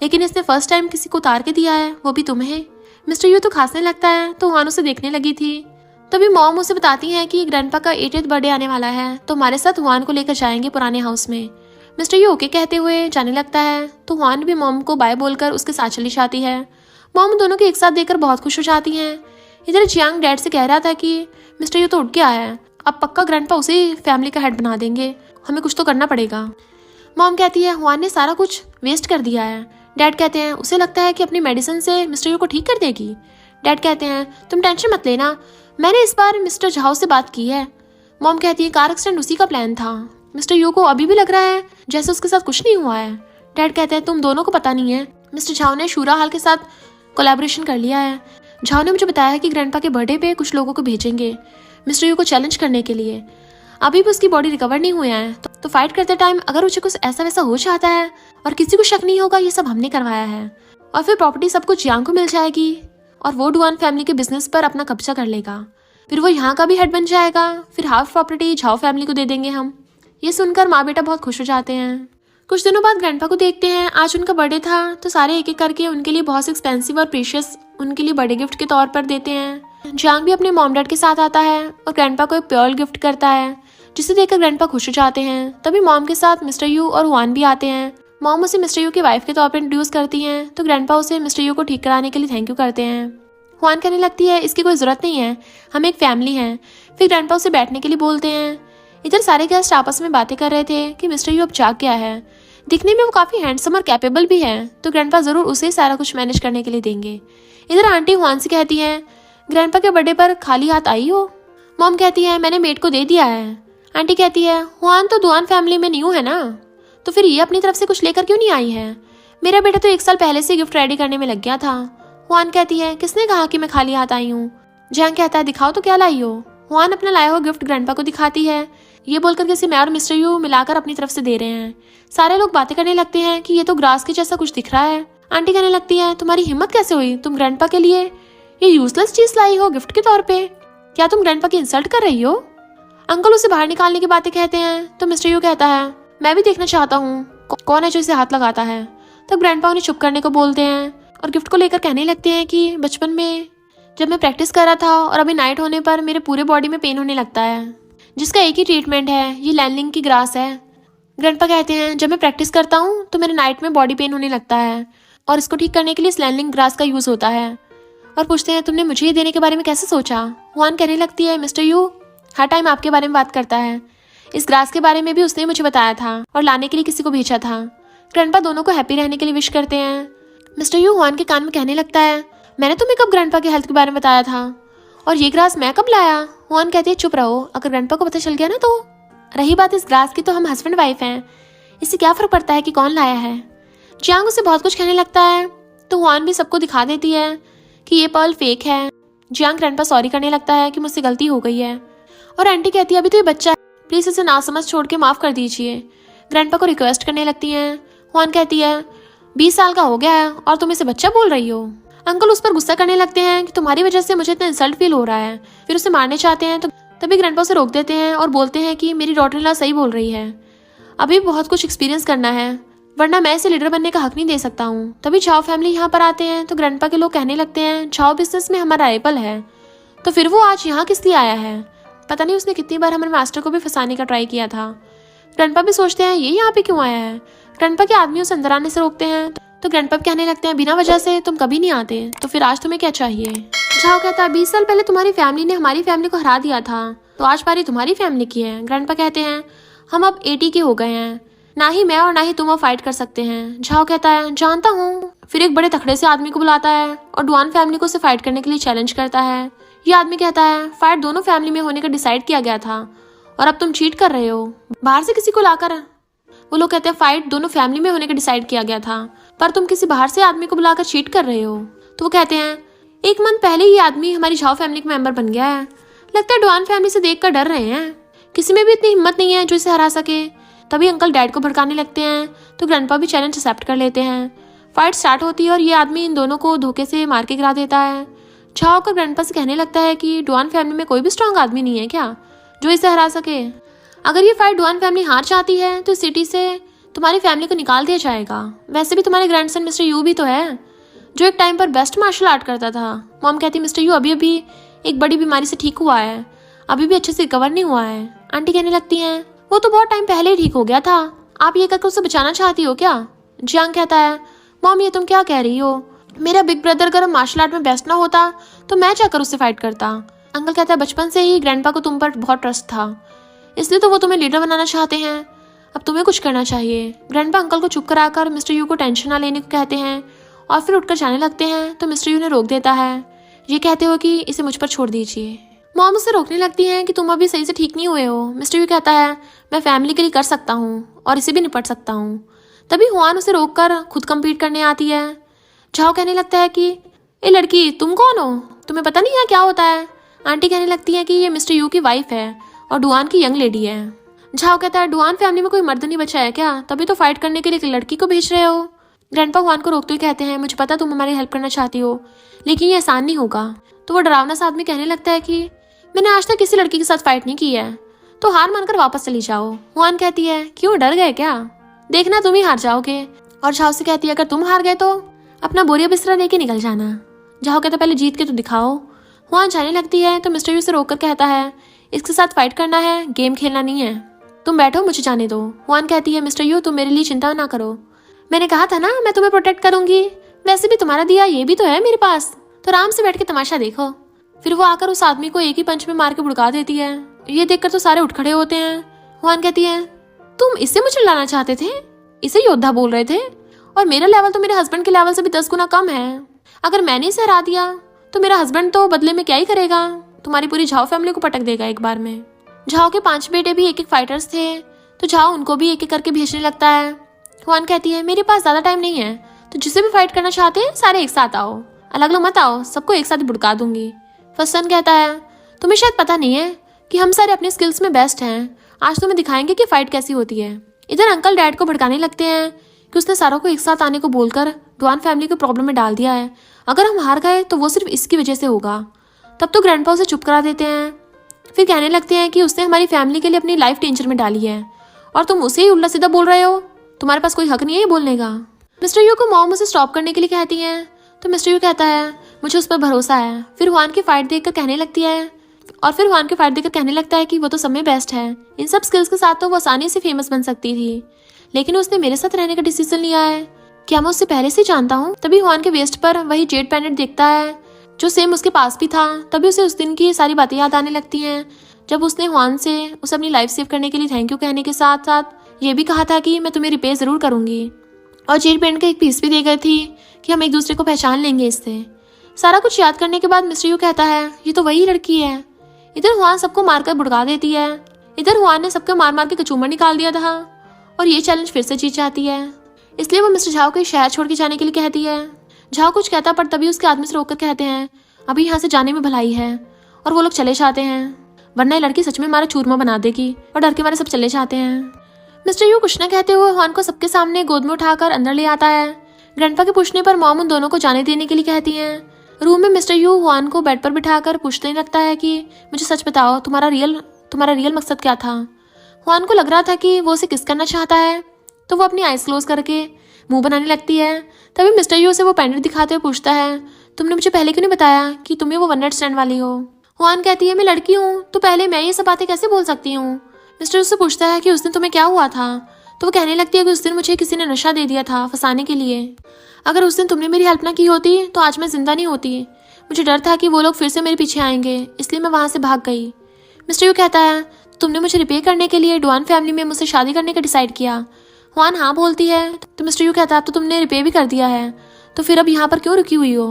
लेकिन इसने फर्स्ट टाइम किसी को उतार के दिया है, वो भी तुम्हें। मिस्टर यू तो खांसने लगता है, तो हुआन उसे देखने लगी थी। तभी मॉम उसे बताती हैं कि ग्रैंडपा का 80th बर्थडे आने वाला है, तो हमारे साथ हुआन को लेकर जाएंगे पुराने हाउस में। मिस्टर यू ओके कहते हुए जाने लगता है, तो हुआन भी मॉम को बाय बोलकर उसके साथ चली जाती है। मॉम दोनों को एक साथ देखकर बहुत खुश हो जाती हैं। इधर जियांग डैड से कह रहा था कि मिस्टर यू तो उठ गया है, अब पक्का ग्रैंडपा उसे फैमिली का हेड बना देंगे, हमें कुछ तो करना पड़ेगा। मॉम कहती है, हुआन ने सारा कुछ वेस्ट कर दिया है। डैड कहते हैं, उसे लगता है कि अपनी मेडिसिन से मिस्टर यू को ठीक कर देगी। डैड कहते हैं, तुम टेंशन मत लेना, मैंने इस बार मिस्टर झाओ से बात की है। मॉम कहती है, कार एक्सीडेंट उसी का प्लान था। मिस्टर यू को अभी भी लग रहा है जैसे उसके साथ कुछ नहीं हुआ है। डैड कहते हैं, तुम दोनों को पता नहीं है, मिस्टर झाओ ने शूरा हाल के साथ कोलैबोरेशन कर लिया है। झाओ ने मुझे बताया है कि ग्रैंडपा के बर्थडे पे कुछ लोगों को भेजेंगे मिस्टर यू को चैलेंज करने के लिए। अभी भी उसकी बॉडी रिकवर नहीं हुई है, तो फाइट करते टाइम अगर उसे कुछ ऐसा वैसा हो जाता है और किसी को शक नहीं होगा, ये सब हमने करवाया है, और फिर प्रॉपर्टी सब कुछ जियांग को मिल जाएगी और वो डुआन फैमिली के बिजनेस पर अपना कब्जा कर लेगा। फिर वो यहाँ का भी हेड बन जाएगा, फिर हाफ प्रॉपर्टी झाओ फैमिली को दे देंगे हम। ये सुनकर माँ बेटा बहुत खुश हो जाते हैं। कुछ दिनों बाद ग्रैंडपा को देखते हैं, आज उनका बर्थडे था, तो सारे एक एक करके उनके लिए बहुत एक्सपेंसिव और प्रीशियस उनके लिए बर्थडे गिफ्ट के तौर पर देते हैं। जियांग भी अपने मॉम डैड के साथ आता है और ग्रैंडपा को एक पर्ल गिफ्ट करता है, जिसे देखकर ग्रैंडपा खुश हो जाते हैं। तभी मॉम के साथ मिस्टर यू और हुआन भी आते हैं। मॉम उसे मिस्टर यू की वाइफ के तौर पर इंट्रोड्यूस करती हैं, तो ग्रैंडपा उसे मिस्टर यू को ठीक कराने के लिए थैंक यू करते हैं। हुआन कहने लगती है, इसकी कोई जरूरत नहीं है, हम एक फैमिली हैं। फिर ग्रैंडपा उसे बैठने के लिए बोलते हैं। इधर सारे गेस्ट आपस में बातें कर रहे थे कि मिस्टर यू अब जाग गया है, दिखने में वो काफी हैंडसम और कैपेबल भी है, तो ग्रैंडपा जरूर उसे सारा कुछ मैनेज करने के लिए देंगे। इधर आंटी हुआन से कहती है, ग्रैंडपा के बर्थडे पर खाली हाथ आई हो? मॉम कहती है, मैंने मेड को दे दिया है। आंटी कहती है, हुआन तो दुआन फैमिली में न्यू है ना, तो फिर ये अपनी तरफ से कुछ लेकर क्यों नहीं आई है? मेरा बेटा तो 1 साल पहले से गिफ्ट रेडी करने में लग गया था। हुआन कहती है, किसने कहा कि मैं खाली हाथ आई हूँ? जियांग कहता है, दिखाओ तो क्या लाई हो। हुआन अपना लाया हुआ गिफ्ट ग्रैंडपा को दिखाती है, ये बोलकर कि इसे मैं और मिस्टर यू मिलाकर अपनी तरफ से दे रहे हैं। सारे लोग बातें करने लगते हैं कि ये तो ग्रास के जैसा कुछ दिख रहा है। आंटी कहने लगती है, तुम्हारी हिम्मत कैसे हुई, तुम ग्रैंडपा के लिए ये यूजलेस चीज लाई हो गिफ्ट के तौर पे? क्या तुम ग्रैंडपा की इंसल्ट कर रही हो? अंकल उसे बाहर निकालने की बातें कहते हैं, तो मिस्टर यू कहता है, मैं भी देखना चाहता हूँ कौन है जो इसे हाथ लगाता है। तब ग्रैंडपा उन्हें चुप करने को बोलते हैं और गिफ्ट को लेकर कहने लगते हैं कि बचपन में जब मैं प्रैक्टिस कर रहा था और अभी नाइट होने पर मेरे पूरे बॉडी में पेन होने लगता है, जिसका एक ही ट्रीटमेंट है, ये लैनलिंग की ग्रास है। ग्रैंडपा कहते हैं, जब मैं प्रैक्टिस करता हूँ तो मेरे नाइट में बॉडी पेन होने लगता है और इसको ठीक करने के लिए इस लैनलिंग ग्रास का यूज होता है। और पूछते हैं, तुमने मुझे ये देने के बारे में कैसे सोचा? हुआन कहने लगती है, मिस्टर यू हर टाइम आपके बारे में बात करता है, इस ग्रास के बारे में भी उसने मुझे बताया था और लाने के लिए किसी को भेजा था। ग्रैंडपा दोनों को हैप्पी रहने के लिए विश करते हैं। मिस्टर यू हुआन के कान में कहने लगता है, मैंने तुम्हें कब ग्रैंडपा के हेल्थ के बारे में बताया था, और ये ग्रास मैं कब लाया? हुआन कहती है, चुप रहो, अगर ग्रैंडपा को पता चल गया ना तो। रही बात इस ग्रास की, तो हम हस्बैंड वाइफ हैं, इससे क्या फर्क पड़ता है कि कौन लाया है। जियांग उसे बहुत कुछ कहने लगता है, तो हुआन भी सबको दिखा देती है कि ये पर्ल फेक है। जियांग ग्रैंडपा सॉरी करने लगता है कि मुझसे गलती हो गई है, और आंटी कहती है, अभी तो ये बच्चा है, प्लीज इसे ना समझ छोड़ के माफ कर दीजिए। ग्रैंडपा को रिक्वेस्ट करने लगती है। हुआन कहती है, 20 साल का हो गया है और तुम इसे बच्चा बोल रही हो। अंकल उस पर गुस्सा करने लगते हैं कि तुम्हारी वजह से मुझे इतना इंसल्ट फील हो रहा है। फिर उसे मारने चाहते हैं, तो तभी ग्रैंडपा उसे रोक देते हैं और बोलते हैं कि मेरी डॉटर इन लॉ सही बोल रही है, अभी बहुत कुछ एक्सपीरियंस करना है, वरना मैं इसे लीडर बनने का हक नहीं दे सकता हूँ। तभी झाओ फैमिली यहाँ पर आते हैं, तो ग्रैंडपा के लोग कहने लगते हैं, झाओ बिजनेस में हमारा राइवल है, तो फिर वो आज यहाँ किस लिए आया है? पता नहीं उसने कितनी बार हमारे मास्टर को भी फंसाने का ट्राई किया था। ग्रैंडपा भी सोचते हैं, ये यहाँ पे क्यों आया है? ग्रैंडपा के आदमी उसे अंदर आने से रोकते हैं, तो ग्रैंडपा कहने लगते हैं, बिना वजह से तुम कभी नहीं आते, तो फिर आज तुम्हें क्या चाहिए? झाओ कहता है, 20 साल पहले तुम्हारी फैमिली ने हमारी फैमिली को हरा दिया था, तो आज बारी तुम्हारी फैमिली की है। ग्रैंडपा कहते हैं, हम अब 80 के हो गए हैं, ना ही मैं और ना ही तुम अब फाइट कर सकते हैं। झाओ कहता है जानता हूँ। फिर एक बड़े तखड़े से आदमी को बुलाता है और डुआन फैमिली को उसे फाइट करने के लिए चैलेंज करता है। ये आदमी कहता है फाइट दोनों फैमिली में होने का डिसाइड किया गया था और अब तुम चीट कर रहे हो बाहर से किसी को लाकर। वो लोग कहते हैं फाइट दोनों फैमिली में होने का डिसाइड किया गया था पर तुम किसी बाहर से आदमी को बुलाकर चीट कर रहे हो। तो वो कहते हैं एक मंथ पहले ये आदमी हमारी झाओ फैमिली का मेंबर बन गया है, लगता है डुआन फैमिली से देखकर डर रहे हैं, किसी में भी इतनी हिम्मत नहीं है जो इसे हरा सके। तभी अंकल डैड को भड़काने लगते हैं तो ग्रैंडपा भी चैलेंज एक्सेप्ट कर लेते हैं। फाइट स्टार्ट होती है और ये आदमी इन दोनों को धोखे से मार के गिरा देता है। झाओ का ग्रैंडपा से कहने लगता है कि डुआन फैमिली में कोई भी स्ट्रांग आदमी नहीं है क्या जो इसे हरा सके। अगर ये फाइट डुआन फैमिली हार चाहती है तो सिटी से तुम्हारी फैमिली को निकाल दिया जाएगा। वैसे भी तुम्हारे ग्रैंडसन मिस्टर यू भी तो है जो एक टाइम पर बेस्ट मार्शल आर्ट करता था। मॉम कहती मिस्टर यू अभी अभी एक बड़ी बीमारी से ठीक हुआ है, अभी भी अच्छे से रिकवर नहीं हुआ है। आंटी कहने लगती हैं वो तो बहुत टाइम पहले ही ठीक हो गया था, आप ये कहकर उसे बचाना चाहती हो क्या। जियांग कहता है मॉम ये तुम क्या कह रही हो, मेरा बिग ब्रदर अगर मार्शल आर्ट में बेस्ट ना होता तो मैं जाकर उससे फाइट करता। अंकल कहता है बचपन से ही ग्रैंडपा को तुम पर बहुत ट्रस्ट था इसलिए तो वो तुम्हें लीडर बनाना चाहते हैं, अब तुम्हें कुछ करना चाहिए। ग्रैंडपा अंकल को चुप कराकर मिस्टर यू को टेंशन ना लेने को कहते हैं और फिर उठकर जाने लगते हैं तो मिस्टर यू ने रोक देता है, ये कहते हो कि इसे मुझ पर छोड़ दीजिए। मॉम उसे रोकने लगती हैं कि तुम अभी सही से ठीक नहीं हुए हो। मिस्टर यू कहता है मैं फैमिली के लिए कर सकता हूँ और इसे भी निपट सकता हूँ। तभी हुआन उसे रोककर खुद कम्पीट करने आती है। झाओ कहने लगता है कि ये लड़की तुम कौन हो, तुम्हें पता नहीं है क्या होता है। आंटी कहने लगती है कि ये मिस्टर यू की वाइफ है और डुआन की यंग लेडी है। झाओ कहता है डुआन फैमिली में कोई मर्द नहीं बचा है क्या, तभी तो फाइट करने के लिए एक लड़की को भेज रहे हो। ग्रैंडपा हुआन को रोकते हुए कहते हैं मुझे पता तुम हमारी हेल्प करना चाहती हो लेकिन ये आसान नहीं होगा। तो वो डरावना सा आदमी कहने लगता है कि मैंने आज तक किसी लड़की के साथ फाइट नहीं की है तो हार मानकर वापस चली जाओ। हुआन कहती है क्यों डर गए क्या, देखना तुम ही हार जाओगे। और झाओ से कहती है अगर तुम हार गए तो अपना बोरिया बिस्तरा लेके निकल जाना। झाओ कहता पहले जीत के तो दिखाओ। हुआन जाने लगती है तो मिस्टर यू से रोककर कहता है इसके साथ फाइट करना है, गेम खेलना नहीं है, तुम बैठो मुझे जाने दो। हुआन कहती है मिस्टर यू तुम मेरे लिए चिंता ना करो, मैंने कहा था ना मैं तुम्हें प्रोटेक्ट करूंगी, वैसे भी तुम्हारा दिया ये भी तो है मेरे पास, तो आराम से बैठ के तमाशा देखो। फिर वो आकर उस आदमी को एक ही पंच में मार के भुड़का देती है। ये देखकर तो सारे उठ खड़े होते हैं। हुआन कहती है तुम इससे मुझे लाना चाहते थे, इसे योद्धा बोल रहे थे और मेरा लेवल तो मेरे हस्बैंड के लेवल से भी 10 गुना कम है। अगर मैंने इसे हरा दिया तो मेरा हस्बैंड तो बदले में क्या ही करेगा, तुम्हारी पूरी झाओ फैमिली को पटक देगा एक बार में। झाओ के 5 बेटे भी एक एक फाइटर्स थे तो झाओ उनको भी एक एक करके भेजने लगता है। हुआन कहती है मेरे पास ज्यादा टाइम नहीं है तो जिसे भी फाइट करना चाहते हैं सारे एक साथ आओ, अलग अलग मत आओ, सबको एक साथ भुड़का दूंगी। फसन कहता है तुम्हें शायद पता नहीं है कि हम सारे अपनी स्किल्स में बेस्ट हैं, आज तुम्हें दिखाएंगे कि फाइट कैसी होती है। इधर अंकल डैड को भड़काने लगते हैं कि उसने सारों को एक साथ आने को बोलकर डुआन फैमिली को प्रॉब्लम में डाल दिया है, अगर हम हार गए तो वो सिर्फ इसकी वजह से होगा। तब तो ग्रैंडपा उसे चुप करा देते हैं, फिर कहने लगते हैं कि उसने हमारी फैमिली के लिए अपनी लाइफ डेंजर में डाली है और तुम उसे ही उल्टा सीधा बोल रहे हो, तुम्हारे पास कोई हक नहीं है ये बोलने का। मिस्टर यू को मॉम उसे स्टॉप करने के लिए कहती है तो मिस्टर यू कहता है मुझे उस पर भरोसा है। फिर हुआन की फाइट देखकर कहने लगती है कि वो तो सब में बेस्ट है, इन सब स्किल्स के साथ तो वो आसानी से फेमस बन सकती थी, लेकिन उसने मेरे साथ रहने का डिसीजन लिया है, क्या मैं उससे पहले से जानता हूँ। तभी हुआन के वेस्ट पर वही जेड पेंडेंट देखता है जो सेम उसके पास भी था। तभी उसे उस दिन की सारी बातें याद आने लगती हैं जब उसने हुआन से उसे अपनी लाइफ सेव करने के लिए थैंक यू कहने के साथ साथ ये भी कहा था कि मैं तुम्हें रिपेयर जरूर करूंगी, और जेड पेंडेंट का एक पीस भी दे गई थी कि हम एक दूसरे को पहचान लेंगे इससे। सारा कुछ याद करने के बाद मिस्टर यू कहता है ये तो वही लड़की है। इधर हुआन सबको मारकर भुड़का देती है। इधर हुआन ने सबको मार मार के कचूमर निकाल दिया था और ये चैलेंज फिर से जीत जाती है, इसलिए वो मिस्टर झाओ को शहर छोड़ के जाने के लिए कहती है। झाओ कुछ कहता पर तभी उसके आदमी से रोककर कहते हैं अभी यहाँ से जाने में भलाई है, और वो लोग चले जाते हैं वरना ये लड़की सच में हमारा चूरमा बना देगी, और डर के मारे सब चले जाते हैं। मिस्टर यू कुछ न कहते हुए हुआन को सबके सामने गोद में उठाकर अंदर ले आता है। ग्रैंडपा के पूछने पर मॉम उन दोनों को जाने देने के लिए कहती हैं। रूम में मिस्टर यू हुआन को बेड पर बिठाकर पूछने लगता है कि मुझे सच बताओ तुम्हारा रियल मकसद क्या था। हुआन को लग रहा था कि वो उसे किस करना चाहता है तो वो अपनी आइज क्लोज करके मुंह बनाने लगती है। तभी मिस्टर यू से वो पेंडेंट दिखाते हुए पूछता है तुमने मुझे पहले क्यों नहीं बताया कि तुम्हें वो वन नाइट स्टैंड वाली हो। हुआन कहती है मैं लड़की हूँ तो पहले मैं ये सब बातें कैसे बोल सकती हूँ। मिस्टर उससे पूछता है कि उस दिन तुम्हें क्या हुआ था तो वो कहने लगती है कि उस दिन मुझे किसी ने नशा दे दिया था फंसाने के लिए, अगर उस दिन तुमने मेरी हेल्प ना की होती तो आज मैं जिंदा नहीं होती, मुझे डर था कि वो लोग फिर से मेरे पीछे आएंगे इसलिए मैं वहां से भाग गई। मिस्टर यू कहता है तुमने मुझे रिपेयर करने के लिए डुआन फैमिली में मुझसे शादी करने का डिसाइड किया। हुआन हाँ बोलती है। तो मिस्टर यू कहता है अब तो तुमने रिपेयर भी कर दिया है, तो फिर अब यहाँ पर क्यों रुकी हुई हो?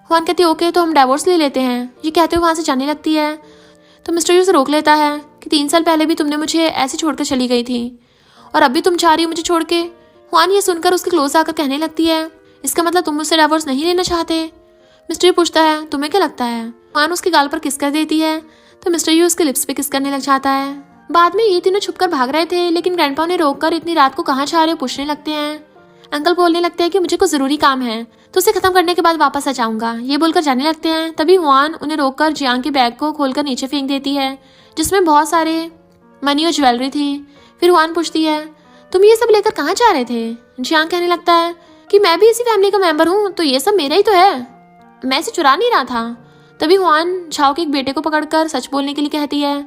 हुआन कहती है ओके तो हम डाइवोर्स ले लेते हैं। ये कहते हुए वहाँ से जाने लगती है। तो मिस्टर यू से रोक लेता है कि 3 साल पहले भी तुमने मुझे ऐसे छोड़कर चली गई थी और अब भी तुम चाह रही हो मुझे छोड़ के। हुआन ये सुनकर उसके क्लोज आकर कहने लगती है इसका मतलब तुम मुझसे डाइवोर्स नहीं लेना चाहते? मिस्टर यू पूछता है तुम्हें क्या लगता है? हुआन उसके गाल पर किस कर देती है तो मिस्टर यू उसके लिप्स पे किस करने लग जाता है। बाद में ये तीनों छुपकर भाग रहे थे, लेकिन ग्रैंडपा उन्हें रोककर इतनी रात को कहाँ जा रहे हो पूछने लगते हैं। अंकल बोलने लगते हैं कि मुझे कुछ जरूरी काम है तो उसे खत्म करने के बाद वापस आ जाऊंगा, ये बोलकर जाने लगते हैं। तभी हुआन उन्हें रोककर जियांग के बैग को खोलकर नीचे फेंक देती है जिसमें बहुत सारे मनी और ज्वेलरी थी। फिर हुआन पूछती है तुम ये सब लेकर कहाँ जा रहे थे? जियांग कहने लगता है कि मैं भी इसी फैमिली का मेंबर हूँ तो ये सब मेरा ही तो है, मैं इसे चुरा नहीं रहा था। तभी हुआन झाओ के एक बेटे को पकड़कर सच बोलने के लिए कहती है,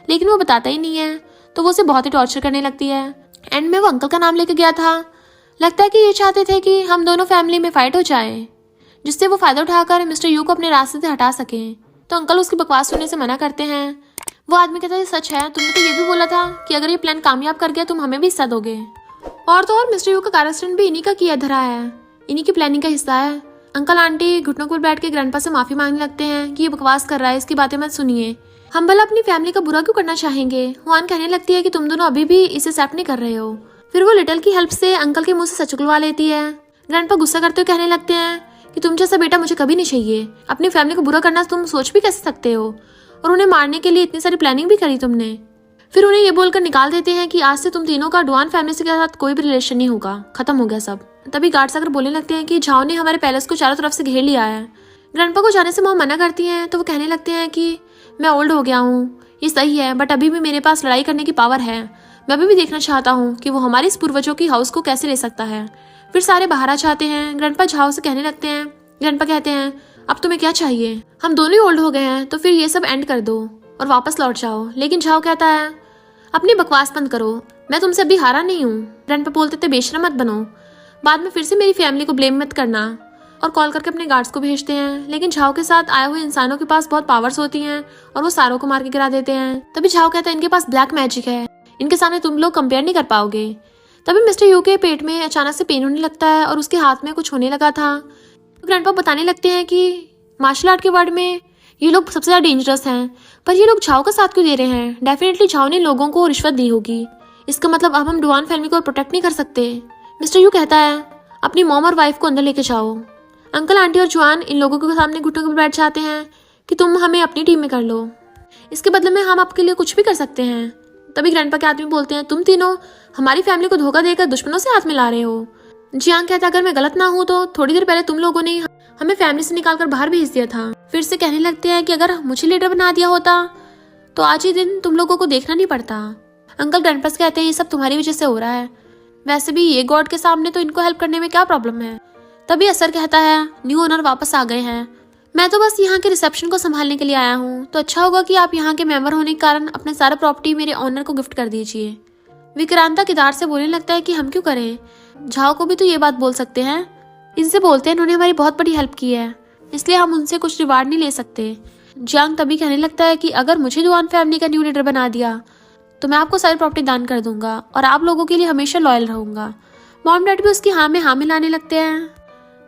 लेकिन वो बताता ही नहीं है तो वो उसे बहुत ही टॉर्चर करने लगती है। एंड में वो अंकल का नाम लेके गया था। लगता है कि ये चाहते थे कि हम दोनों फैमिली में फाइट हो जाए जिससे वो फायदा उठाकर मिस्टर यू को अपने रास्ते से हटा सकें। तो अंकल उसकी बकवास सुनने से मना करते हैं। वो आदमी कहता है सच है, तुमने तो ये भी बोला था कि अगर ये प्लान कामयाब कर गया तुम हमें भी हिस्सा दोगे। और तो और मिस्टर यू का कार एक्सीडेंट भी इन्हीं का किया धरा है, इन्हीं की प्लानिंग का हिस्सा है। अंकल आंटी घुटनों पर बैठ के ग्रैंडपा से माफी मांगने लगते हैं कि ये बकवास कर रहा है, इसकी बातें मत सुनिए, हम भला अपनी फैमिली का बुरा क्यों करना चाहेंगे। हुआन कहने लगती है कि तुम दोनों अभी भी इसे एक्सेप्ट नहीं कर रहे हो। फिर वो लिटल की हेल्प से अंकल के मुंह से सच उगलवा लेती है। ग्रैंडपा गुस्सा करते हुए कहने लगते हैं कि तुम जैसा बेटा मुझे कभी नहीं चाहिए, अपनी फैमिली को बुरा करना तुम सोच भी कैसे सकते हो, और उन्हें मारने के लिए इतनी सारी प्लानिंग भी करी तुमने। फिर उन्हें ये बोलकर निकाल देते हैं कि आज से तुम तीनों का डुआन फैमिली के साथ कोई भी रिलेशन नहीं होगा, खत्म हो गया सब। तभी गार्ड्स आकर बोलने लगते हैं कि झाओ ने हमारे पैलेस को चारों तरफ से घेर लिया है। ग्रैंडपा को जाने से मॉम मना करती हैं तो वो कहने लगते हैं कि मैं ओल्ड हो गया हूँ, ये सही है, बट अभी भी मेरे पास लड़ाई करने की पावर है, मैं अभी भी देखना चाहता हूँ कि वो हमारे इस पूर्वजों की हाउस को कैसे ले सकता है। फिर सारे बाहर आ जाते हैं। ग्रैंडपा झाओ से कहने लगते हैं, ग्रैंडपा कहते हैं अब तुम्हें क्या चाहिए, हम दोनों ही ओल्ड हो गए हैं तो फिर ये सब एंड कर दो और वापस लौट जाओ। लेकिन झाओ कहता है अपनी बकवास बंद करो, मैं तुमसे अभी हारा नहीं हूँ। ग्रैंडपा बोलते थे बेशरम मत बनो, बाद में फिर से मेरी फैमिली को ब्लेम मत करना, और कॉल करके अपने गार्ड्स को भेजते हैं। लेकिन झाओ के साथ आए हुए इंसानों के पास बहुत पावर्स होती हैं और वो सारों को मार के गिरा देते हैं। तभी झाओ कहता है इनके पास ब्लैक मैजिक है, इनके सामने तुम लोग कंपेयर नहीं कर पाओगे। तभी मिस्टर यू के पेट में अचानक से पेन होने लगता है और उसके हाथ में कुछ होने लगा था। तो ग्रैंडपा बताने लगते हैं कि मार्शल आर्ट के वर्ल्ड में ये लोग सबसे ज्यादा डेंजरस हैं, पर ये लोग झाओ का साथ क्यों दे रहे हैं? डेफिनेटली झाओ ने लोगों को रिश्वत दी होगी, इसका मतलब अब हम डुआन फैमिली को प्रोटेक्ट नहीं कर सकते। मिस्टर यू कहता है अपनी मॉम और वाइफ को अंदर लेके जाओ। अंकल आंटी और जुआन इन लोगों के सामने घुटनों पर बैठ जाते हैं कि तुम हमें अपनी टीम में कर लो, इसके बदले में हम आपके लिए कुछ भी कर सकते हैं। तभी ग्रैंडपा के आदमी बोलते हैं तुम तीनों हमारी फैमिली को धोखा देकर दुश्मनों से हाथ मिला रहे हो। जियांग कहता अगर मैं गलत ना हूँ तो थोड़ी देर पहले तुम लोगों ने हमें फैमिली से निकालकर बाहर भेज दिया था। फिर से कहने लगते हैं कि अगर मुझे लीडर बना दिया होता तो आज ही दिन तुम लोगों को देखना नहीं पड़ता। अंकल ग्रैंडपा से कहते हैं ये सब तुम्हारी वजह से हो रहा है, वैसे भी ये गॉड के सामने तो इनको हेल्प करने में क्या प्रॉब्लम है। तभी असर कहता है न्यू ओनर वापस आ गए हैं, मैं तो बस यहाँ के रिसेप्शन को संभालने के लिए आया हूँ, तो अच्छा होगा कि आप यहाँ के मेंबर होने के कारण अपने सारा प्रॉपर्टी मेरे ऑनर को गिफ्ट कर दीजिए। विक्रांता किदार से बोलने लगता है कि हम क्यों करें, झाओ को भी तो ये बात बोल सकते हैं, इनसे बोलते हैं इन्होंने हमारी बहुत बड़ी हेल्प की है, इसलिए हम उनसे कुछ रिवार्ड नहीं ले सकते। जियांग तभी कहने लगता है कि अगर मुझे डुआन फैमिली का न्यू लीडर बना दिया तो मैं आपको सारी प्रॉपर्टी दान कर दूंगा और आप लोगों के लिए हमेशा लॉयल रहूंगा। मॉम डैड भी उसकी हाँ में हाँ मिलाने लगते हैं।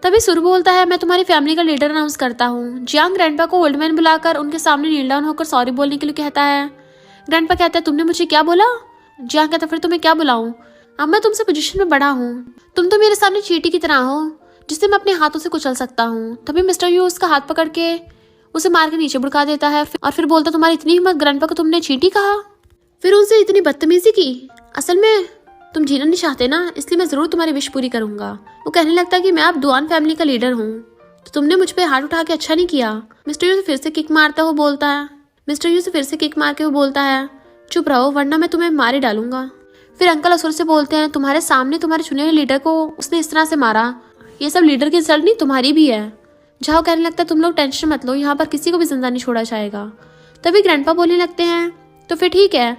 तभी सुर बोलता है मैं तुम्हारी फैमिली का लीडर अनाउंस करता हूँ। जियांग ग्रैंडपा को ओल्ड मैन बुलाकर उनके सामने नील डाउन होकर सॉरी बोलने के लिए कहता है। ग्रैंडपा कहता है तुमने मुझे क्या बोला? जियांग कहता फिर तुम्हें क्या बुलाऊं, अब मैं तुमसे पोजीशन में बड़ा हूँ, तुम तो मेरे सामने चींटी की तरह हो जिसे मैं अपने हाथों से कुचल सकता हूँ। तभी मिस्टर यू उसका हाथ पकड़ के उसे मार के नीचे बुड़का देता है और फिर बोलता तुम्हारी इतनी हिम्मत ग्रैंडपा को तुमने चींटी कहा, फिर उनसे इतनी बदतमीजी की, असल में तुम जीना नहीं चाहते ना, इसलिए मैं जरूर तुम्हारी विश पूरी करूंगा। वो कहने लगता है कि मैं अब डुआन फैमिली का लीडर हूँ तो तुमने मुझ पे हाथ उठा के अच्छा नहीं किया। मिस्टर यू से फिर से किक मारता हुआ बोलता है चुप रहो वरना मैं तुम्हें मार ही डालूंगा। फिर अंकल असुर से बोलते हैं तुम्हारे सामने तुम्हारे चुने हुए लीडर को उसने इस तरह से मारा, ये सब लीडर की रिजल्ट नहीं तुम्हारी भी है। झाओ कहने लगता है तुम लोग टेंशन मत लो, यहाँ पर किसी को भी जिंदा नहीं छोड़ा जाएगा। तभी ग्रैंडपा बोलने लगते हैं तो फिर ठीक है,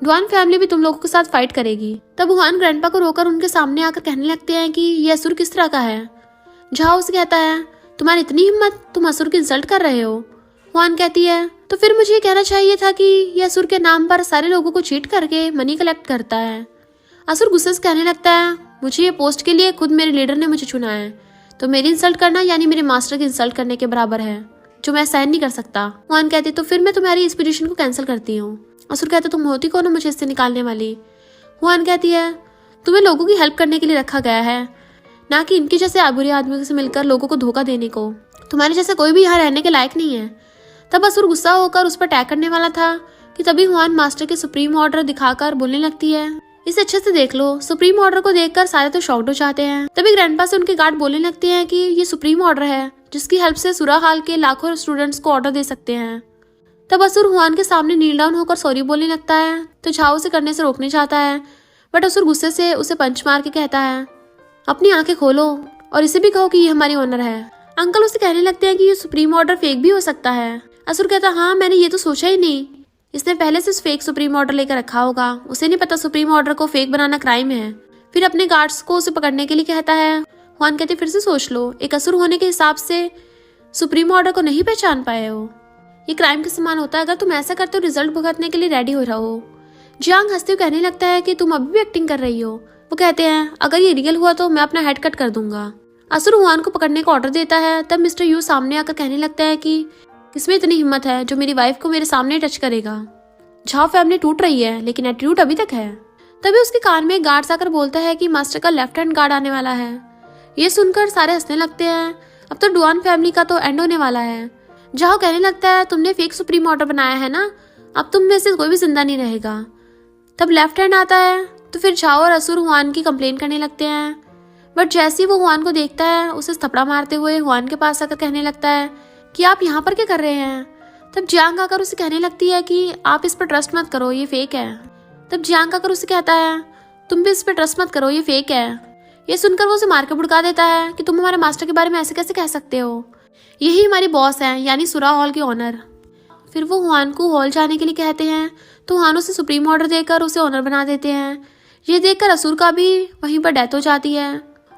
डुआन फैमिली भी तुम लोगों के साथ फाइट करेगी। तब हुआन ग्रैंडपा को रोकर उनके सामने आकर कहने लगते हैं कि ये असुर किस तरह का है। झाओ उसे कहता है तुम्हारी इतनी हिम्मत, तुम असुर की इंसल्ट कर रहे हो। हुआन कहती है तो फिर मुझे ये कहना चाहिए था कि ये असुर के नाम पर सारे लोगों को चीट करके मनी कलेक्ट करता है। असुर गुस्से से कहने लगता है, मुझे ये पोस्ट के लिए खुद मेरे लीडर ने मुझे चुना है, तो मेरी इंसल्ट करना यानी मेरे मास्टर की इंसल्ट करने के बराबर है, जो मैं सहन नहीं कर सकता। हुआन कहती, तो फिर मैं तुम्हारी इस पोजीशन को कैंसिल करती हूँ। असुर कहते, तुम होती कौन हो मुझे इससे निकालने वाली। हुआन कहती है, तुम्हें लोगों की हेल्प करने के लिए रखा गया है, ना कि इनके जैसे बुरे आदमियों से मिलकर लोगों को धोखा देने को। तुम्हारे जैसे कोई भी यहाँ रहने के लायक नहीं है। तब असुर गुस्सा होकर उस पर अटैक करने वाला था कि तभी हुआन मास्टर के सुप्रीम ऑर्डर दिखाकर बोलने लगती है, इसे अच्छे से देख लो। सुप्रीम ऑर्डर को देखकर सारे तो शॉक्ड हो जाते हैं। तभी ग्रैंडपा से उनके गार्ड बोलने लगते हैं कि ये सुप्रीम ऑर्डर है, जिसकी हेल्प से सुराहाल के लाखों स्टूडेंट्स को ऑर्डर दे सकते हैं। तब असुर हुआन के सामने नील डाउन होकर सॉरी बोलने लगता है, तो झाओ उसे करने से रोकने चाहता है, बट असुर गुस्से से उसे पंच मार के कहता है, अपनी आंखें खोलो और इसे भी कहो कि ये हमारी ओनर है। अंकल उसे कहने लगते हैं कि ये सुप्रीम ऑर्डर फेक भी हो सकता है। असुर कहता, हाँ मैंने ये तो सोचा ही नहीं, इसने पहले से फेक सुप्रीम ऑर्डर लेकर रखा होगा, उसे नहीं पता सुप्रीम ऑर्डर को फेक बनाना क्राइम है। फिर अपने गार्ड्स को उसे पकड़ने के लिए कहता है। हुआन कहते, फिर से सोच लो, एक असुर होने के हिसाब से सुप्रीम ऑर्डर को नहीं पहचान पाए हो, ये क्राइम के समान होता है। अगर तुम ऐसा करते हो रिजल्ट भुगतने के लिए रेडी हो रहो। जियांग हंसते हुए कहने लगता है कि तुम अभी भी एक्टिंग कर रही हो। वो कहते हैं, अगर ये रियल हुआ तो मैं अपना हेड कट कर दूंगा। असुर हुआन को पकड़ने का ऑर्डर देता है। तब मिस्टर यू सामने आकर कहने लगता है कि किसमें इतनी हिम्मत है जो मेरी वाइफ को मेरे सामने टच करेगा। झाओ फैमिली टूट रही है लेकिन एटीट्यूड अभी तक है। तभी उसके कान में एक गार्ड आकर बोलता है कि मास्टर का लेफ्ट हैंड गार्ड आने वाला है। ये सुनकर सारे हंसने लगते हैं। अब तो डुआन फैमिली का तो एंड होने वाला है। झाओ कहने लगता है, तुमने फेक सुप्रीम ऑर्डर बनाया है ना, अब तुम में से कोई भी जिंदा नहीं रहेगा। तब लेफ्ट हैंड आता है तो फिर झाओ और असुर हुआन की कंप्लेन करने लगते हैं, बट जैसे ही वो हुआन को देखता है उसे थपड़ा मारते हुए हुआन के पास आकर कहने लगता है कि आप यहाँ पर क्या कर रहे हैं। तब जियांग आकर उसे कहने लगती है कि आप इस पर ट्रस्ट मत करो, ये फेक है। तब जियांग आकर उसे कहता है, तुम भी इस पर ट्रस्ट मत करो, ये फेक है। ये सुनकर वो उसे मार के भुड़का देता है कि तुम हमारे मास्टर के बारे में ऐसे कैसे कह सकते हो, यही हमारी बॉस है यानी सुरा हॉल की ऑनर। फिर वो हुआन को हॉल जाने के लिए कहते हैं तो हुआन उसे सुप्रीम ऑर्डर देकर उसे ऑनर बना देते हैं। ये देखकर असुर का भी वहीं पर डेथ हो जाती है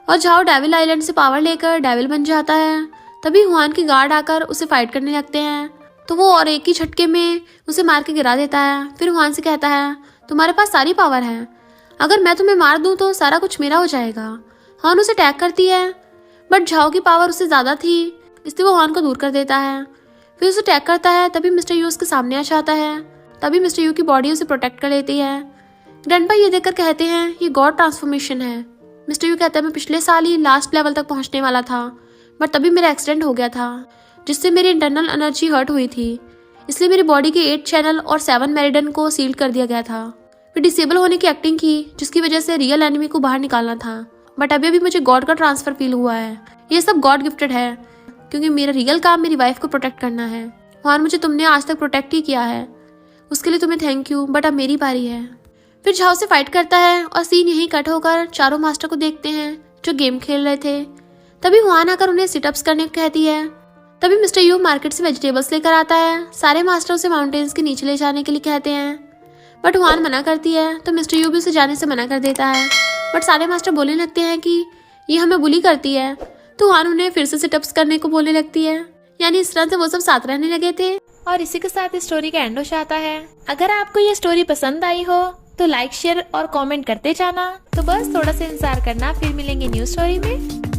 और झाओ डेविल आइलैंड से पावर लेकर डेविल बन जाता है। तभी हुआन के गार्ड आकर उसे फाइट करने लगते हैं तो वो और एक ही झटके में उसे मार के गिरा देता है। फिर हुआन से कहता है, तुम्हारे पास सारी पावर है, अगर मैं तुम्हें मार दूं तो सारा कुछ मेरा हो जाएगा। हुआन उसे अटैक करती है बट झाओ की पावर उससे ज्यादा थी, इसलिए वो हुआन को दूर कर देता है। फिर उसे अटैक करता है। तभी मिस्टर यू उसके सामने आ जाता है। तभी मिस्टर यू की बॉडी उसे प्रोटेक्ट कर लेती है। ग्रैंडपा ये देखकर कहते हैं, ये गॉड ट्रांसफॉर्मेशन है। मिस्टर यू कहता है, मैं पिछले साल ही लास्ट लेवल तक पहुंचने वाला था, बट तभी मेरा एक्सीडेंट हो गया था जिससे मेरी इंटरनल एनर्जी हर्ट हुई थी, इसलिए मेरी बॉडी के 8 चैनल और 7 मेरिडियन को सील कर दिया गया था। फिर डिसेबल होने की एक्टिंग की जिसकी वजह से रियल एनिमी को बाहर निकालना था, बट अभी मुझे गॉड का ट्रांसफर फील हुआ है। ये सब गॉड गिफ्टेड है क्योंकि मेरा रियल काम मेरी वाइफ को प्रोटेक्ट करना है। और मुझे तुमने आज तक प्रोटेक्ट ही किया है, उसके लिए तुम्हें थैंक यू, बट अब मेरी बारी है। फिर झाओ से फाइट करता है और सीन यहीं कट होकर चारों मास्टर को देखते हैं जो गेम खेल रहे थे। तभी हुआन आकर उन्हें सिटअप्स करने को कहती है। तभी मिस्टर यू मार्केट से वेजिटेबल्स लेकर आता है। सारे मास्टर उसे माउंटेन्स के नीचे ले जाने के लिए कहते हैं बट हुआन मना करती है, तो मिस्टर यू भी उसे जाने से मना कर देता है। बट सारे मास्टर बोलने लगते हैं कि ये हमें बुली करती है, तो हुआन उन्हें फिर से सिटअप्स करने को बोलने लगती है। यानी इस तरह से वो सब साथ रहने लगे थे। और इसी के साथ इस स्टोरी का एंड हो जाता है। अगर आपको ये स्टोरी पसंद आई हो तो लाइक शेयर और कमेंट करते जाना। तो बस थोड़ा सा इंतजार करना, फिर मिलेंगे न्यू स्टोरी में।